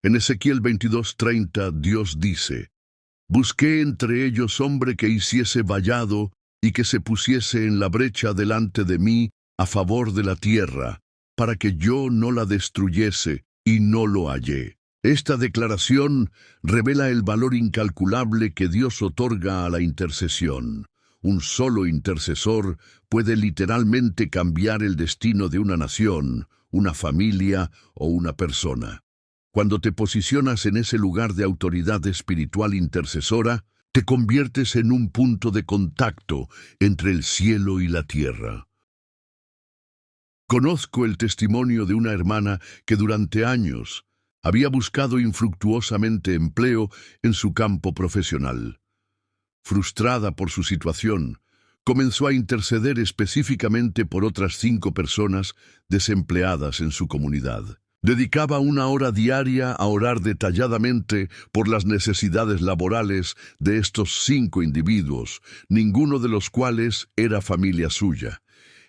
En Ezequiel 22:30, Dios dice: «Busqué entre ellos hombre que hiciese vallado y que se pusiese en la brecha delante de mí a favor de la tierra, para que yo no la destruyese, y no lo hallé». Esta declaración revela el valor incalculable que Dios otorga a la intercesión. Un solo intercesor puede literalmente cambiar el destino de una nación, una familia o una persona. Cuando te posicionas en ese lugar de autoridad espiritual intercesora, te conviertes en un punto de contacto entre el cielo y la tierra. Conozco el testimonio de una hermana que durante años había buscado infructuosamente empleo en su campo profesional. Frustrada por su situación, comenzó a interceder específicamente por otras 5 personas desempleadas en su comunidad. Dedicaba 1 hora diaria a orar detalladamente por las necesidades laborales de estos 5 individuos, ninguno de los cuales era familia suya.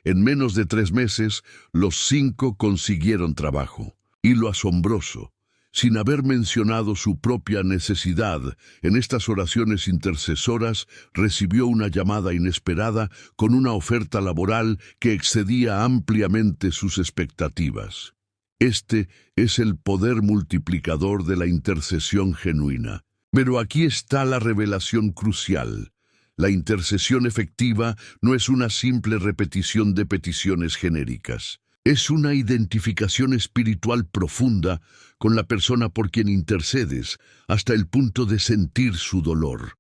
En menos de 3 meses, los 5 consiguieron trabajo. Y lo asombroso, sin haber mencionado su propia necesidad, en estas oraciones intercesoras recibió una llamada inesperada con una oferta laboral que excedía ampliamente sus expectativas. Este es el poder multiplicador de la intercesión genuina. Pero aquí está la revelación crucial. La intercesión efectiva no es una simple repetición de peticiones genéricas. Es una identificación espiritual profunda con la persona por quien intercedes, hasta el punto de sentir su dolor,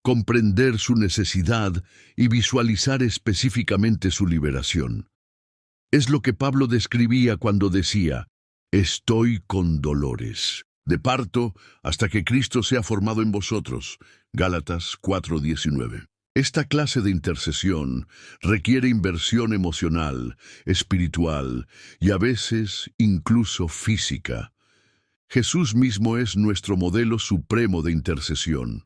comprender su necesidad y visualizar específicamente su liberación. Es lo que Pablo describía cuando decía: «Estoy con dolores, de parto hasta que Cristo sea formado en vosotros». Gálatas 4:19. Esta clase de intercesión requiere inversión emocional, espiritual y a veces incluso física. Jesús mismo es nuestro modelo supremo de intercesión.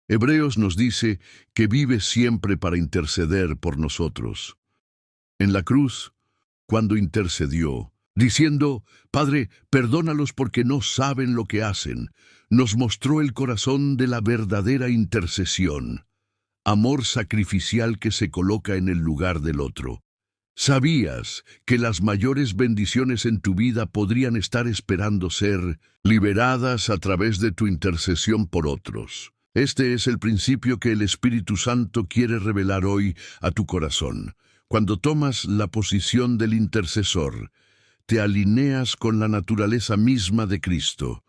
Hebreos nos dice que vive siempre para interceder por nosotros. En la cruz, cuando intercedió, diciendo: «Padre, perdónalos porque no saben lo que hacen», nos mostró el corazón de la verdadera intercesión. Amor sacrificial que se coloca en el lugar del otro. ¿Sabías que las mayores bendiciones en tu vida podrían estar esperando ser liberadas a través de tu intercesión por otros? Este es el principio que el Espíritu Santo quiere revelar hoy a tu corazón. Cuando tomas la posición del intercesor, te alineas con la naturaleza misma de Cristo.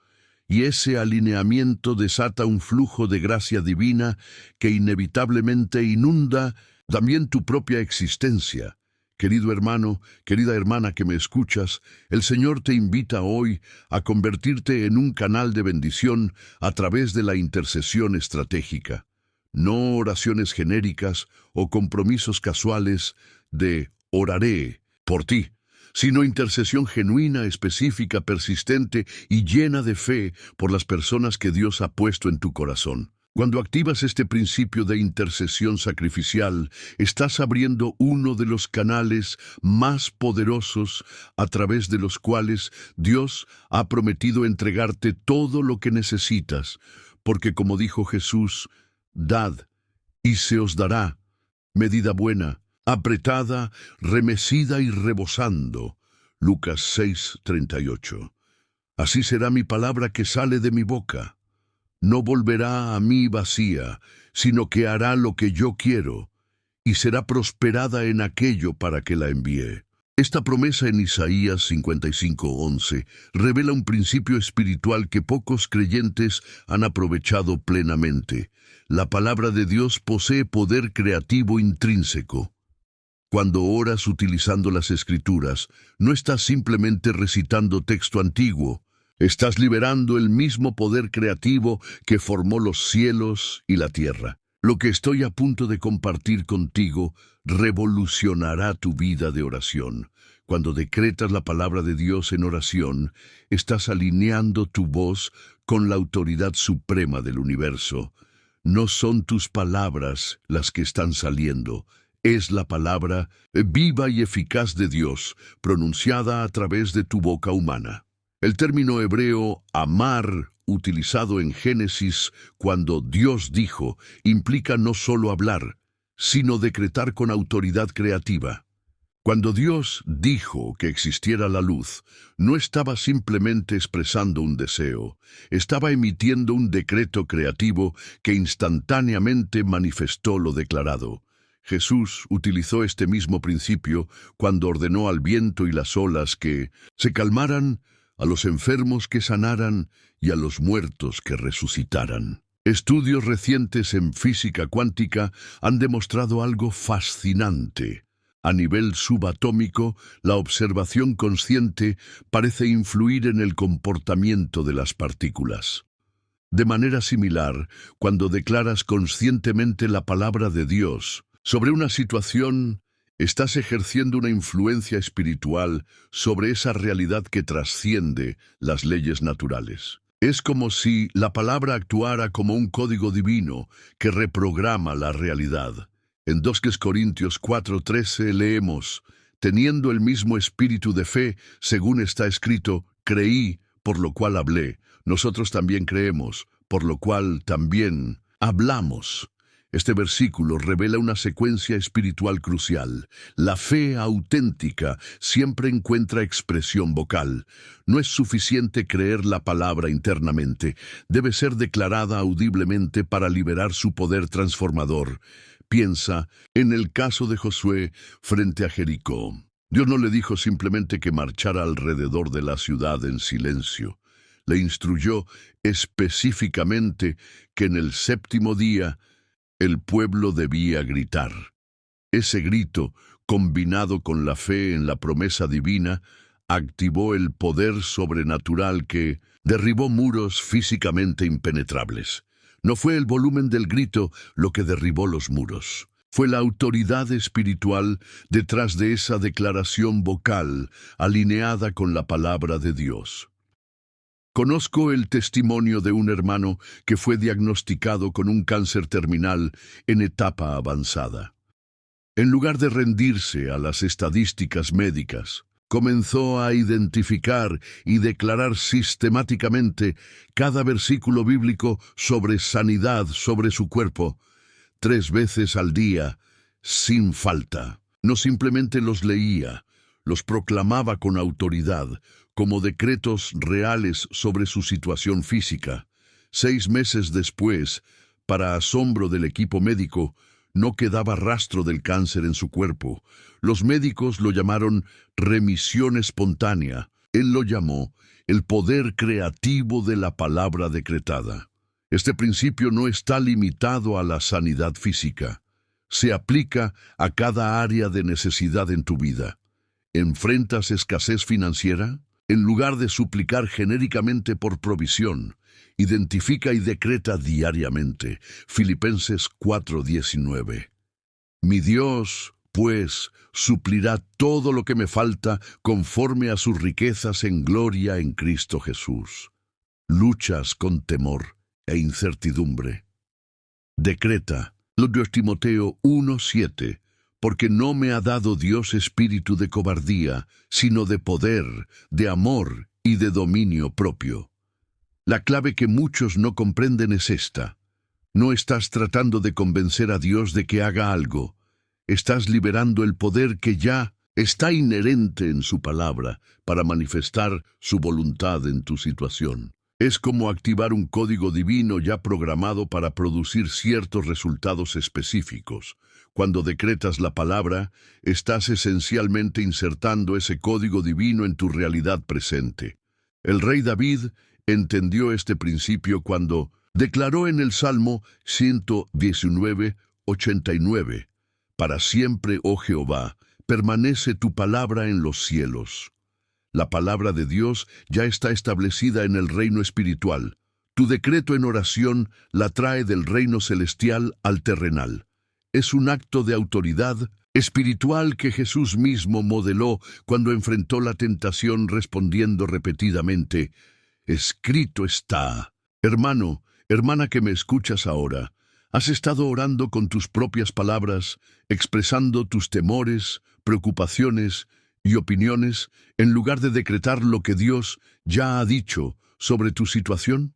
Y ese alineamiento desata un flujo de gracia divina que inevitablemente inunda también tu propia existencia. Querido hermano, querida hermana que me escuchas, el Señor te invita hoy a convertirte en un canal de bendición a través de la intercesión estratégica. No oraciones genéricas o compromisos casuales de «oraré por ti», sino intercesión genuina, específica, persistente y llena de fe por las personas que Dios ha puesto en tu corazón. Cuando activas este principio de intercesión sacrificial, estás abriendo uno de los canales más poderosos a través de los cuales Dios ha prometido entregarte todo lo que necesitas, porque como dijo Jesús: «Dad, y se os dará, medida buena, apretada, remecida y rebosando». Lucas 6:38. Así será mi palabra que sale de mi boca. No volverá a mí vacía, sino que hará lo que yo quiero, y será prosperada en aquello para que la envíe. Esta promesa en Isaías 55:11 revela un principio espiritual que pocos creyentes han aprovechado plenamente. La palabra de Dios posee poder creativo intrínseco. Cuando oras utilizando las Escrituras, no estás simplemente recitando texto antiguo, estás liberando el mismo poder creativo que formó los cielos y la tierra. Lo que estoy a punto de compartir contigo revolucionará tu vida de oración. Cuando decretas la palabra de Dios en oración, estás alineando tu voz con la autoridad suprema del universo. No son tus palabras las que están saliendo, es la palabra viva y eficaz de Dios, pronunciada a través de tu boca humana. El término hebreo amar, utilizado en Génesis cuando Dios dijo, implica no solo hablar, sino decretar con autoridad creativa. Cuando Dios dijo que existiera la luz, no estaba simplemente expresando un deseo, estaba emitiendo un decreto creativo que instantáneamente manifestó lo declarado. Jesús utilizó este mismo principio cuando ordenó al viento y las olas que se calmaran, a los enfermos que sanaran y a los muertos que resucitaran. Estudios recientes en física cuántica han demostrado algo fascinante. A nivel subatómico, la observación consciente parece influir en el comportamiento de las partículas. De manera similar, cuando declaras conscientemente la palabra de Dios sobre una situación, estás ejerciendo una influencia espiritual sobre esa realidad que trasciende las leyes naturales. Es como si la palabra actuara como un código divino que reprograma la realidad. En 2 Corintios 4:13 leemos: «Teniendo el mismo espíritu de fe, según está escrito, creí, por lo cual hablé. Nosotros también creemos, por lo cual también hablamos. Este versículo revela una secuencia espiritual crucial. La fe auténtica siempre encuentra expresión vocal. No es suficiente creer la palabra internamente. Debe ser declarada audiblemente para liberar su poder transformador. Piensa en el caso de Josué frente a Jericó. Dios no le dijo simplemente que marchara alrededor de la ciudad en silencio. Le instruyó específicamente que en el séptimo día el pueblo debía gritar. Ese grito, combinado con la fe en la promesa divina, activó el poder sobrenatural que derribó muros físicamente impenetrables. No fue el volumen del grito lo que derribó los muros. Fue la autoridad espiritual detrás de esa declaración vocal alineada con la palabra de Dios. Conozco el testimonio de un hermano que fue diagnosticado con un cáncer terminal en etapa avanzada. En lugar de rendirse a las estadísticas médicas, comenzó a identificar y declarar sistemáticamente cada versículo bíblico sobre sanidad sobre su cuerpo, 3 veces al día, sin falta. No simplemente los leía, los proclamaba con autoridad, como decretos reales sobre su situación física. 6 meses después, para asombro del equipo médico, no quedaba rastro del cáncer en su cuerpo. Los médicos lo llamaron remisión espontánea. Él lo llamó el poder creativo de la palabra decretada. Este principio no está limitado a la sanidad física. Se aplica a cada área de necesidad en tu vida. ¿Enfrentas escasez financiera? En lugar de suplicar genéricamente por provisión, identifica y decreta diariamente. Filipenses 4:19. Mi Dios, pues, suplirá todo lo que me falta conforme a sus riquezas en gloria en Cristo Jesús. Luchas con temor e incertidumbre. Decreta, lo de Timoteo 1:7. Porque no me ha dado Dios espíritu de cobardía, sino de poder, de amor y de dominio propio. La clave que muchos no comprenden es esta. No estás tratando de convencer a Dios de que haga algo. Estás liberando el poder que ya está inherente en su palabra para manifestar su voluntad en tu situación. Es como activar un código divino ya programado para producir ciertos resultados específicos. Cuando decretas la palabra, estás esencialmente insertando ese código divino en tu realidad presente. El rey David entendió este principio cuando declaró en el Salmo 119:89, Para siempre, oh Jehová, permanece tu palabra en los cielos. La palabra de Dios ya está establecida en el reino espiritual. Tu decreto en oración la trae del reino celestial al terrenal. Es un acto de autoridad espiritual que Jesús mismo modeló cuando enfrentó la tentación respondiendo repetidamente, escrito está. Hermano, hermana que me escuchas ahora, has estado orando con tus propias palabras, expresando tus temores, preocupaciones y opiniones, en lugar de decretar lo que Dios ya ha dicho sobre tu situación.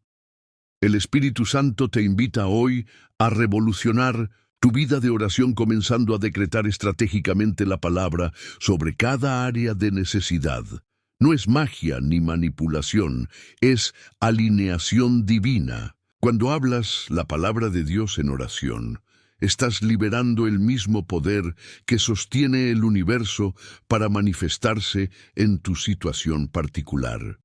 El Espíritu Santo te invita hoy a revolucionar tu vida de oración comenzando a decretar estratégicamente la palabra sobre cada área de necesidad. No es magia ni manipulación, es alineación divina. Cuando hablas la palabra de Dios en oración, estás liberando el mismo poder que sostiene el universo para manifestarse en tu situación particular.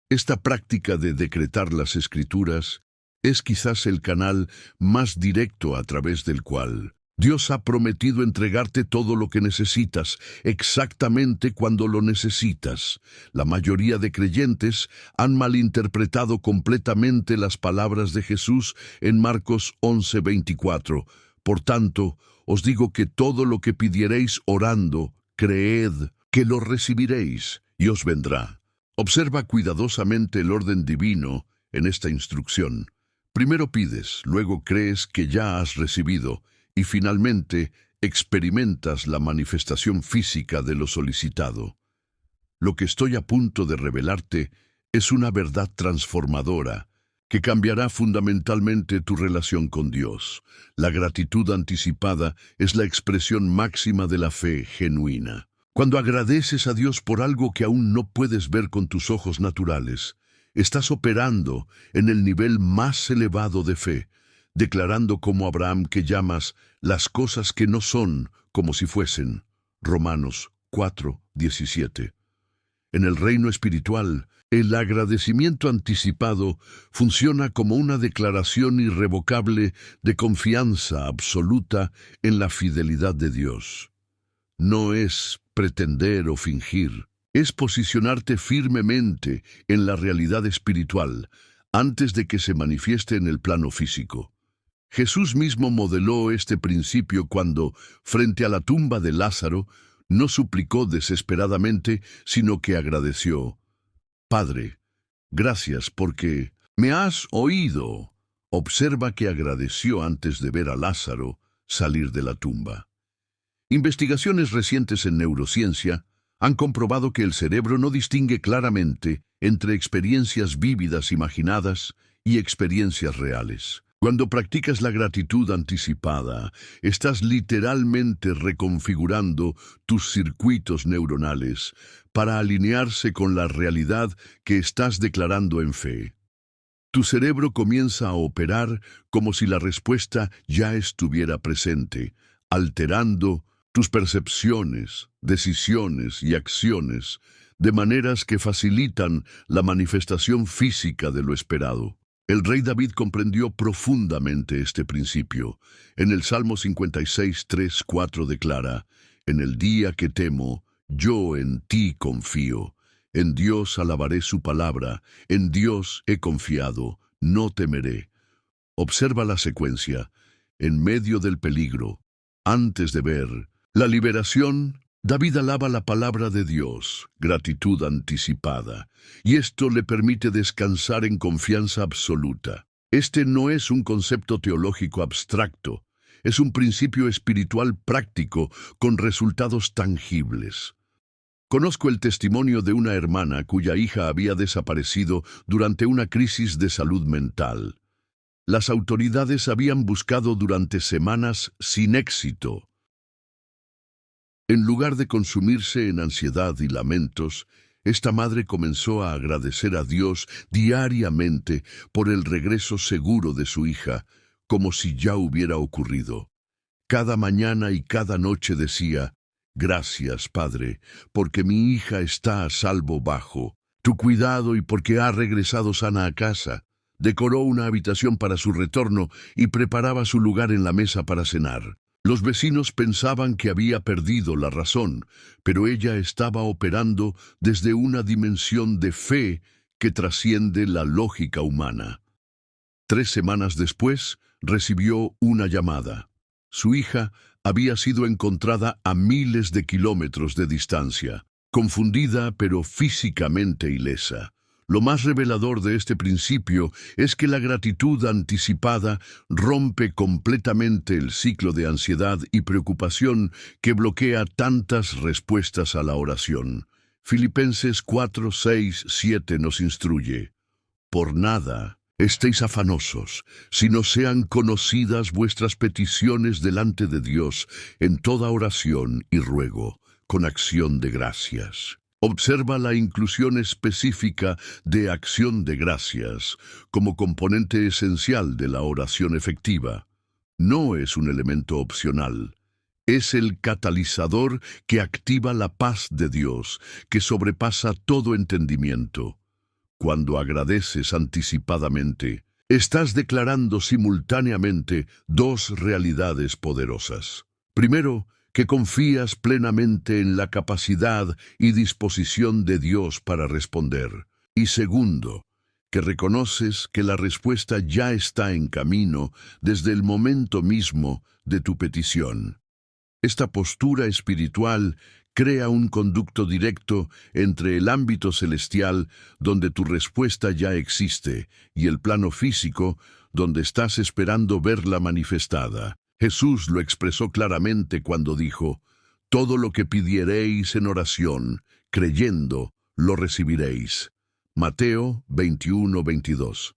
Esta práctica de decretar las Escrituras es quizás el canal más directo a través del cual Dios ha prometido entregarte todo lo que necesitas, exactamente cuando lo necesitas. La mayoría de creyentes han malinterpretado completamente las palabras de Jesús en Marcos 11:24. Por tanto, os digo que todo lo que pidiereis orando, creed que lo recibiréis y os vendrá. Observa cuidadosamente el orden divino en esta instrucción. Primero pides, luego crees que ya has recibido, y finalmente experimentas la manifestación física de lo solicitado. Lo que estoy a punto de revelarte Es una verdad transformadora que cambiará fundamentalmente tu relación con Dios. La gratitud anticipada es la expresión máxima de la fe genuina. Cuando agradeces a Dios por algo que aún no puedes ver con tus ojos naturales, estás operando en el nivel más elevado de fe, declarando como Abraham que llamas las cosas que no son como si fuesen. Romanos 4:17. En el reino espiritual, el agradecimiento anticipado funciona como una declaración irrevocable de confianza absoluta en la fidelidad de Dios. No es pretender o fingir, es posicionarte firmemente en la realidad espiritual antes de que se manifieste en el plano físico. Jesús mismo modeló este principio cuando, frente a la tumba de Lázaro, no suplicó desesperadamente, sino que agradeció. Padre, gracias porque me has oído. Observa que agradeció antes de ver a Lázaro salir de la tumba. Investigaciones recientes en neurociencia han comprobado que el cerebro no distingue claramente entre experiencias vívidas imaginadas y experiencias reales. Cuando practicas la gratitud anticipada, estás literalmente reconfigurando tus circuitos neuronales para alinearse con la realidad que estás declarando en fe. Tu cerebro comienza a operar como si la respuesta ya estuviera presente, alterando tus percepciones, decisiones y acciones de maneras que facilitan la manifestación física de lo esperado. El rey David comprendió profundamente este principio. En el Salmo 56, 3, 4 declara: En el día que temo, yo en ti confío. En Dios alabaré su palabra, en Dios he confiado, no temeré. Observa la secuencia. En medio del peligro, antes de ver la liberación, David alaba la palabra de Dios, gratitud anticipada, y esto le permite descansar en confianza absoluta. Este no es un concepto teológico abstracto, es un principio espiritual práctico con resultados tangibles. Conozco el testimonio de una hermana cuya hija había desaparecido durante una crisis de salud mental. Las autoridades habían buscado durante semanas sin éxito. En lugar de consumirse en ansiedad y lamentos, esta madre comenzó a agradecer a Dios diariamente por el regreso seguro de su hija, como si ya hubiera ocurrido. Cada mañana y cada noche decía: Gracias, Padre, porque mi hija está a salvo bajo tu cuidado y porque ha regresado sana a casa. Decoró una habitación para su retorno y preparaba su lugar en la mesa para cenar. Los vecinos pensaban que había perdido la razón, pero ella estaba operando desde una dimensión de fe que trasciende la lógica humana. 3 semanas después, recibió una llamada. Su hija había sido encontrada a miles de kilómetros de distancia, confundida pero físicamente ilesa. Lo más revelador de este principio es que la gratitud anticipada rompe completamente el ciclo de ansiedad y preocupación que bloquea tantas respuestas a la oración. Filipenses 4, 6, 7 nos instruye: Por nada estéis afanosos, sino sean conocidas vuestras peticiones delante de Dios en toda oración y ruego, con acción de gracias. Observa la inclusión específica de acción de gracias como componente esencial de la oración efectiva. No es un elemento opcional. Es el catalizador que activa la paz de Dios, que sobrepasa todo entendimiento. Cuando agradeces anticipadamente, estás declarando simultáneamente 2 realidades poderosas. Primero, que confías plenamente en la capacidad y disposición de Dios para responder. Y segundo, que reconoces que la respuesta ya está en camino desde el momento mismo de tu petición. Esta postura espiritual crea un conducto directo entre el ámbito celestial, donde tu respuesta ya existe, y el plano físico, donde estás esperando verla manifestada. Jesús lo expresó claramente cuando dijo: Todo lo que pidiereis en oración, creyendo, lo recibiréis. Mateo 21:22.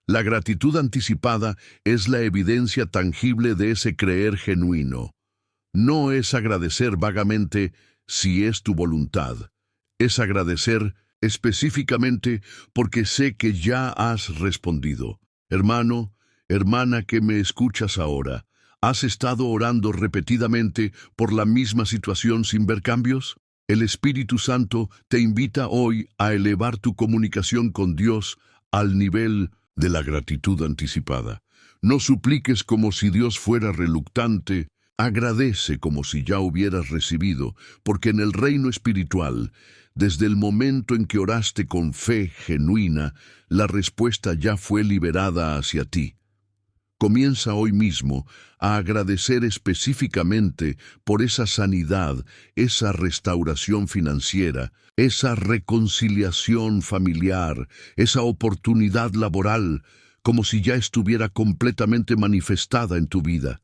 La gratitud anticipada es la evidencia tangible de ese creer genuino. No es agradecer vagamente si es tu voluntad. Es agradecer específicamente porque sé que ya has respondido. Hermano, hermana que me escuchas ahora, ¿has estado orando repetidamente por la misma situación sin ver cambios? El Espíritu Santo te invita hoy a elevar tu comunicación con Dios al nivel de la gratitud anticipada. No supliques como si Dios fuera reluctante, agradece como si ya hubieras recibido, porque en el reino espiritual, desde el momento en que oraste con fe genuina, la respuesta ya fue liberada hacia ti. Comienza hoy mismo a agradecer específicamente por esa sanidad, esa restauración financiera, esa reconciliación familiar, esa oportunidad laboral, como si ya estuviera completamente manifestada en tu vida.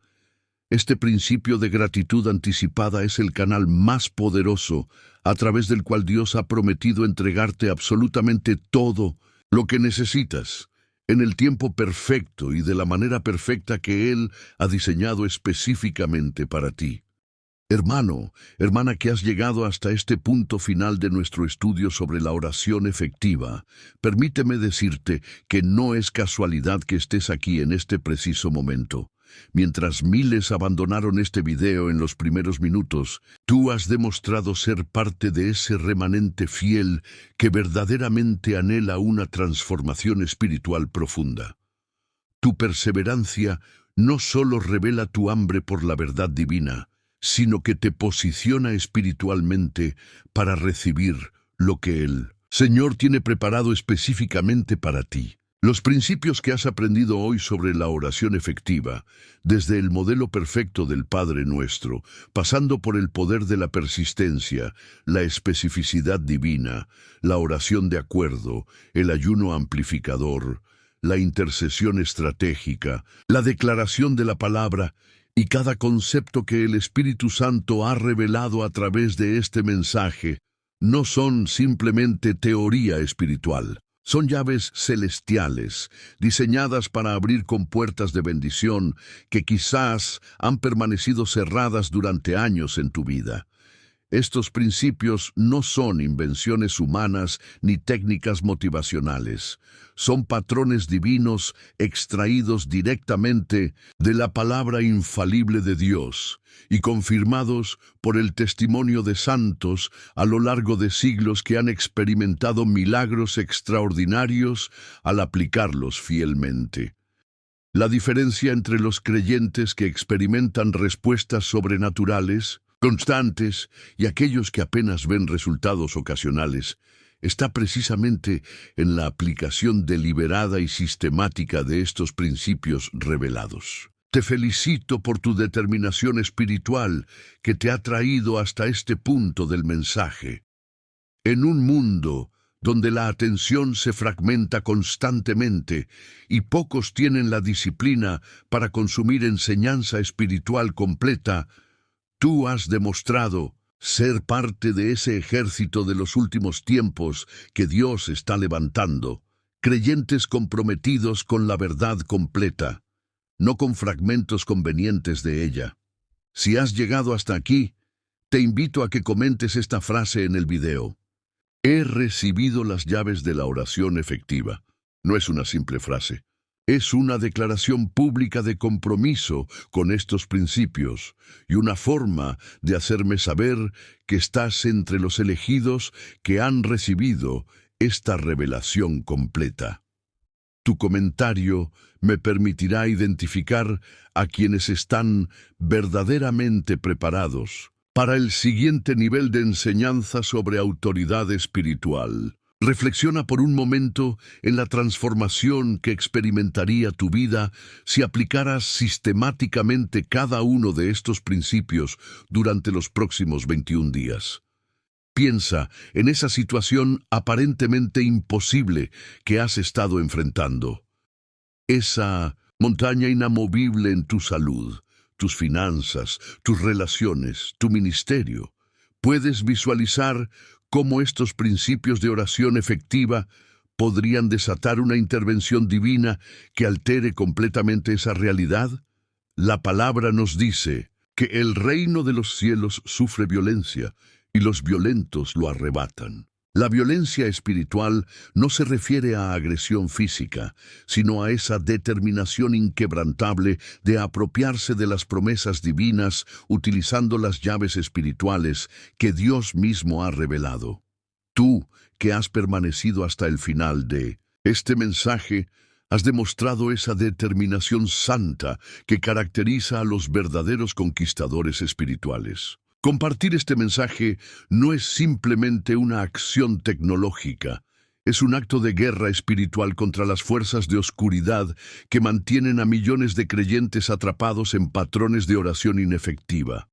Este principio de gratitud anticipada es el canal más poderoso a través del cual Dios ha prometido entregarte absolutamente todo lo que necesitas, en el tiempo perfecto y de la manera perfecta que Él ha diseñado específicamente para ti. Hermano, hermana que has llegado hasta este punto final de nuestro estudio sobre la oración efectiva, permíteme decirte que no es casualidad que estés aquí en este preciso momento. Mientras miles abandonaron este video en los primeros minutos, tú has demostrado ser parte de ese remanente fiel que verdaderamente anhela una transformación espiritual profunda. Tu perseverancia no solo revela tu hambre por la verdad divina, sino que te posiciona espiritualmente para recibir lo que el Señor tiene preparado específicamente para ti. Los principios que has aprendido hoy sobre la oración efectiva, desde el modelo perfecto del Padre Nuestro, pasando por el poder de la persistencia, la especificidad divina, la oración de acuerdo, el ayuno amplificador, la intercesión estratégica, la declaración de la palabra y cada concepto que el Espíritu Santo ha revelado a través de este mensaje, no son simplemente teoría espiritual. Son llaves celestiales, diseñadas para abrir compuertas de bendición que quizás han permanecido cerradas durante años en tu vida. Estos principios no son invenciones humanas ni técnicas motivacionales. Son patrones divinos extraídos directamente de la palabra infalible de Dios y confirmados por el testimonio de santos a lo largo de siglos que han experimentado milagros extraordinarios al aplicarlos fielmente. La diferencia entre los creyentes que experimentan respuestas sobrenaturales, constantes, y aquellos que apenas ven resultados ocasionales, está precisamente en la aplicación deliberada y sistemática de estos principios revelados. Te felicito por tu determinación espiritual que te ha traído hasta este punto del mensaje. En un mundo donde la atención se fragmenta constantemente y pocos tienen la disciplina para consumir enseñanza espiritual completa, tú has demostrado ser parte de ese ejército de los últimos tiempos que Dios está levantando, creyentes comprometidos con la verdad completa, no con fragmentos convenientes de ella. Si has llegado hasta aquí, te invito a que comentes esta frase en el video. He recibido las llaves de la oración efectiva. No es una simple frase. Es una declaración pública de compromiso con estos principios y una forma de hacerme saber que estás entre los elegidos que han recibido esta revelación completa. Tu comentario me permitirá identificar a quienes están verdaderamente preparados para el siguiente nivel de enseñanza sobre autoridad espiritual. Reflexiona por un momento en la transformación que experimentaría tu vida si aplicaras sistemáticamente cada uno de estos principios durante los próximos 21 días. Piensa en esa situación aparentemente imposible que has estado enfrentando. Esa montaña inamovible en tu salud, tus finanzas, tus relaciones, tu ministerio. Puedes visualizar cómo estos principios de oración efectiva podrían desatar una intervención divina que altere completamente esa realidad? La palabra nos dice que el reino de los cielos sufre violencia y los violentos lo arrebatan. La violencia espiritual no se refiere a agresión física, sino a esa determinación inquebrantable de apropiarse de las promesas divinas utilizando las llaves espirituales que Dios mismo ha revelado. Tú, que has permanecido hasta el final de este mensaje, has demostrado esa determinación santa que caracteriza a los verdaderos conquistadores espirituales. Compartir este mensaje no es simplemente una acción tecnológica, es un acto de guerra espiritual contra las fuerzas de oscuridad que mantienen a millones de creyentes atrapados en patrones de oración inefectiva.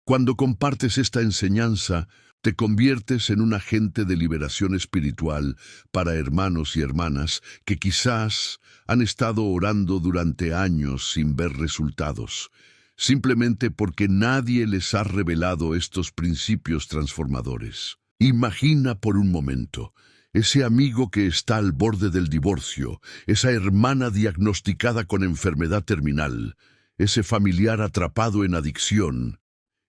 Cuando compartes esta enseñanza, te conviertes en un agente de liberación espiritual para hermanos y hermanas que quizás han estado orando durante años sin ver resultados, simplemente porque nadie les ha revelado estos principios transformadores. Imagina por un momento ese amigo que está al borde del divorcio, esa hermana diagnosticada con enfermedad terminal, ese familiar atrapado en adicción.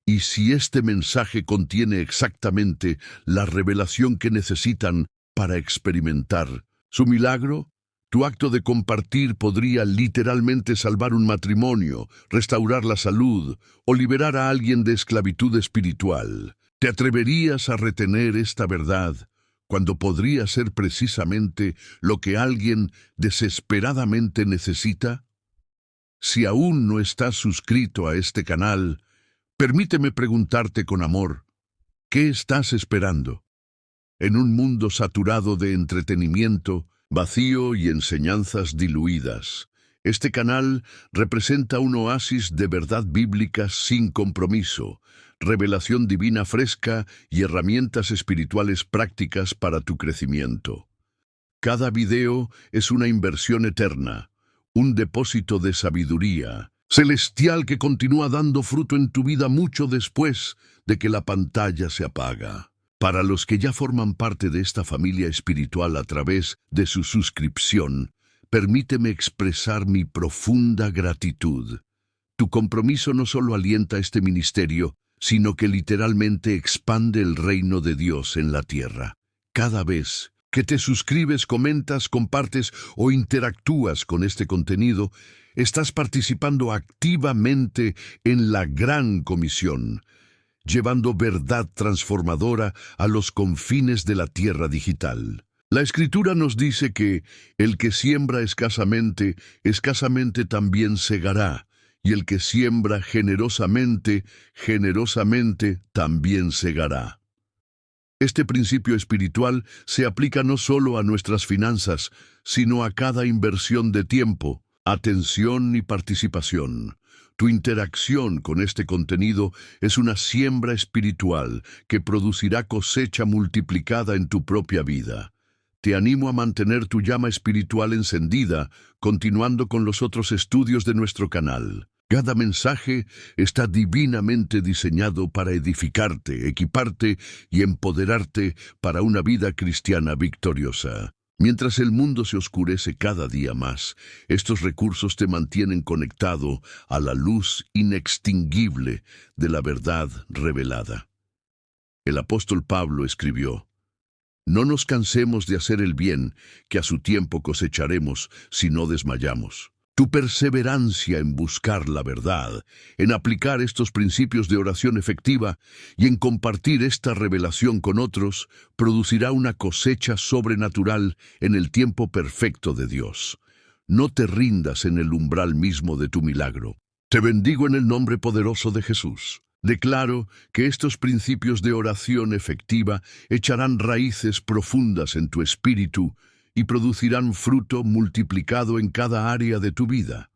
Y si este mensaje contiene exactamente la revelación que necesitan para experimentar su milagro, tu acto de compartir podría literalmente salvar un matrimonio, restaurar la salud o liberar a alguien de esclavitud espiritual. ¿Te atreverías a retener esta verdad cuando podría ser precisamente lo que alguien desesperadamente necesita? Si aún no estás suscrito a este canal, permíteme preguntarte con amor, ¿qué estás esperando? En un mundo saturado de entretenimiento, vacío y enseñanzas diluidas, este canal representa un oasis de verdad bíblica sin compromiso, revelación divina fresca y herramientas espirituales prácticas para tu crecimiento. Cada video es una inversión eterna, un depósito de sabiduría celestial que continúa dando fruto en tu vida mucho después de que la pantalla se apaga. Para los que ya forman parte de esta familia espiritual a través de su suscripción, permíteme expresar mi profunda gratitud. Tu compromiso no solo alienta este ministerio, sino que literalmente expande el reino de Dios en la tierra. Cada vez que te suscribes, comentas, compartes o interactúas con este contenido, estás participando activamente en la gran comisión, llevando verdad transformadora a los confines de la tierra digital. La Escritura nos dice que el que siembra escasamente, escasamente también segará, y el que siembra generosamente, generosamente también segará. Este principio espiritual se aplica no solo a nuestras finanzas, sino a cada inversión de tiempo, atención y participación. Tu interacción con este contenido es una siembra espiritual que producirá cosecha multiplicada en tu propia vida. Te animo a mantener tu llama espiritual encendida, continuando con los otros estudios de nuestro canal. Cada mensaje está divinamente diseñado para edificarte, equiparte y empoderarte para una vida cristiana victoriosa. Mientras el mundo se oscurece cada día más, estos recursos te mantienen conectado a la luz inextinguible de la verdad revelada. El apóstol Pablo escribió: «No nos cansemos de hacer el bien, que a su tiempo cosecharemos si no desmayamos». Tu perseverancia en buscar la verdad, en aplicar estos principios de oración efectiva y en compartir esta revelación con otros, producirá una cosecha sobrenatural en el tiempo perfecto de Dios. No te rindas en el umbral mismo de tu milagro. Te bendigo en el nombre poderoso de Jesús. Declaro que estos principios de oración efectiva echarán raíces profundas en tu espíritu y producirán fruto multiplicado en cada área de tu vida.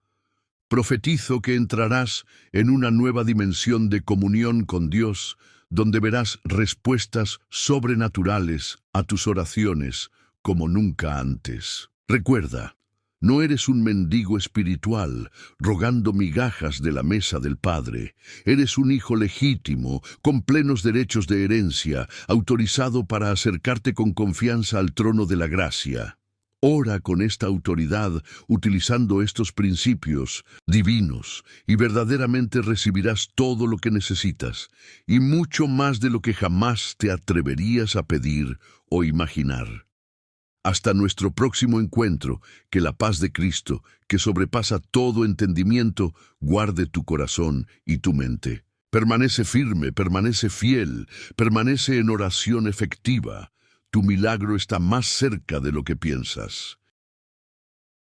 Profetizo que entrarás en una nueva dimensión de comunión con Dios, donde verás respuestas sobrenaturales a tus oraciones como nunca antes. Recuerda, No eres un mendigo espiritual, rogando migajas de la mesa del Padre. Eres un hijo legítimo, con plenos derechos de herencia, autorizado para acercarte con confianza al trono de la gracia. Ora con esta autoridad, utilizando estos principios divinos, y verdaderamente recibirás todo lo que necesitas, y mucho más de lo que jamás te atreverías a pedir o imaginar. Hasta nuestro próximo encuentro, que la paz de Cristo, que sobrepasa todo entendimiento, guarde tu corazón y tu mente. Permanece firme, permanece fiel, permanece en oración efectiva. Tu milagro está más cerca de lo que piensas.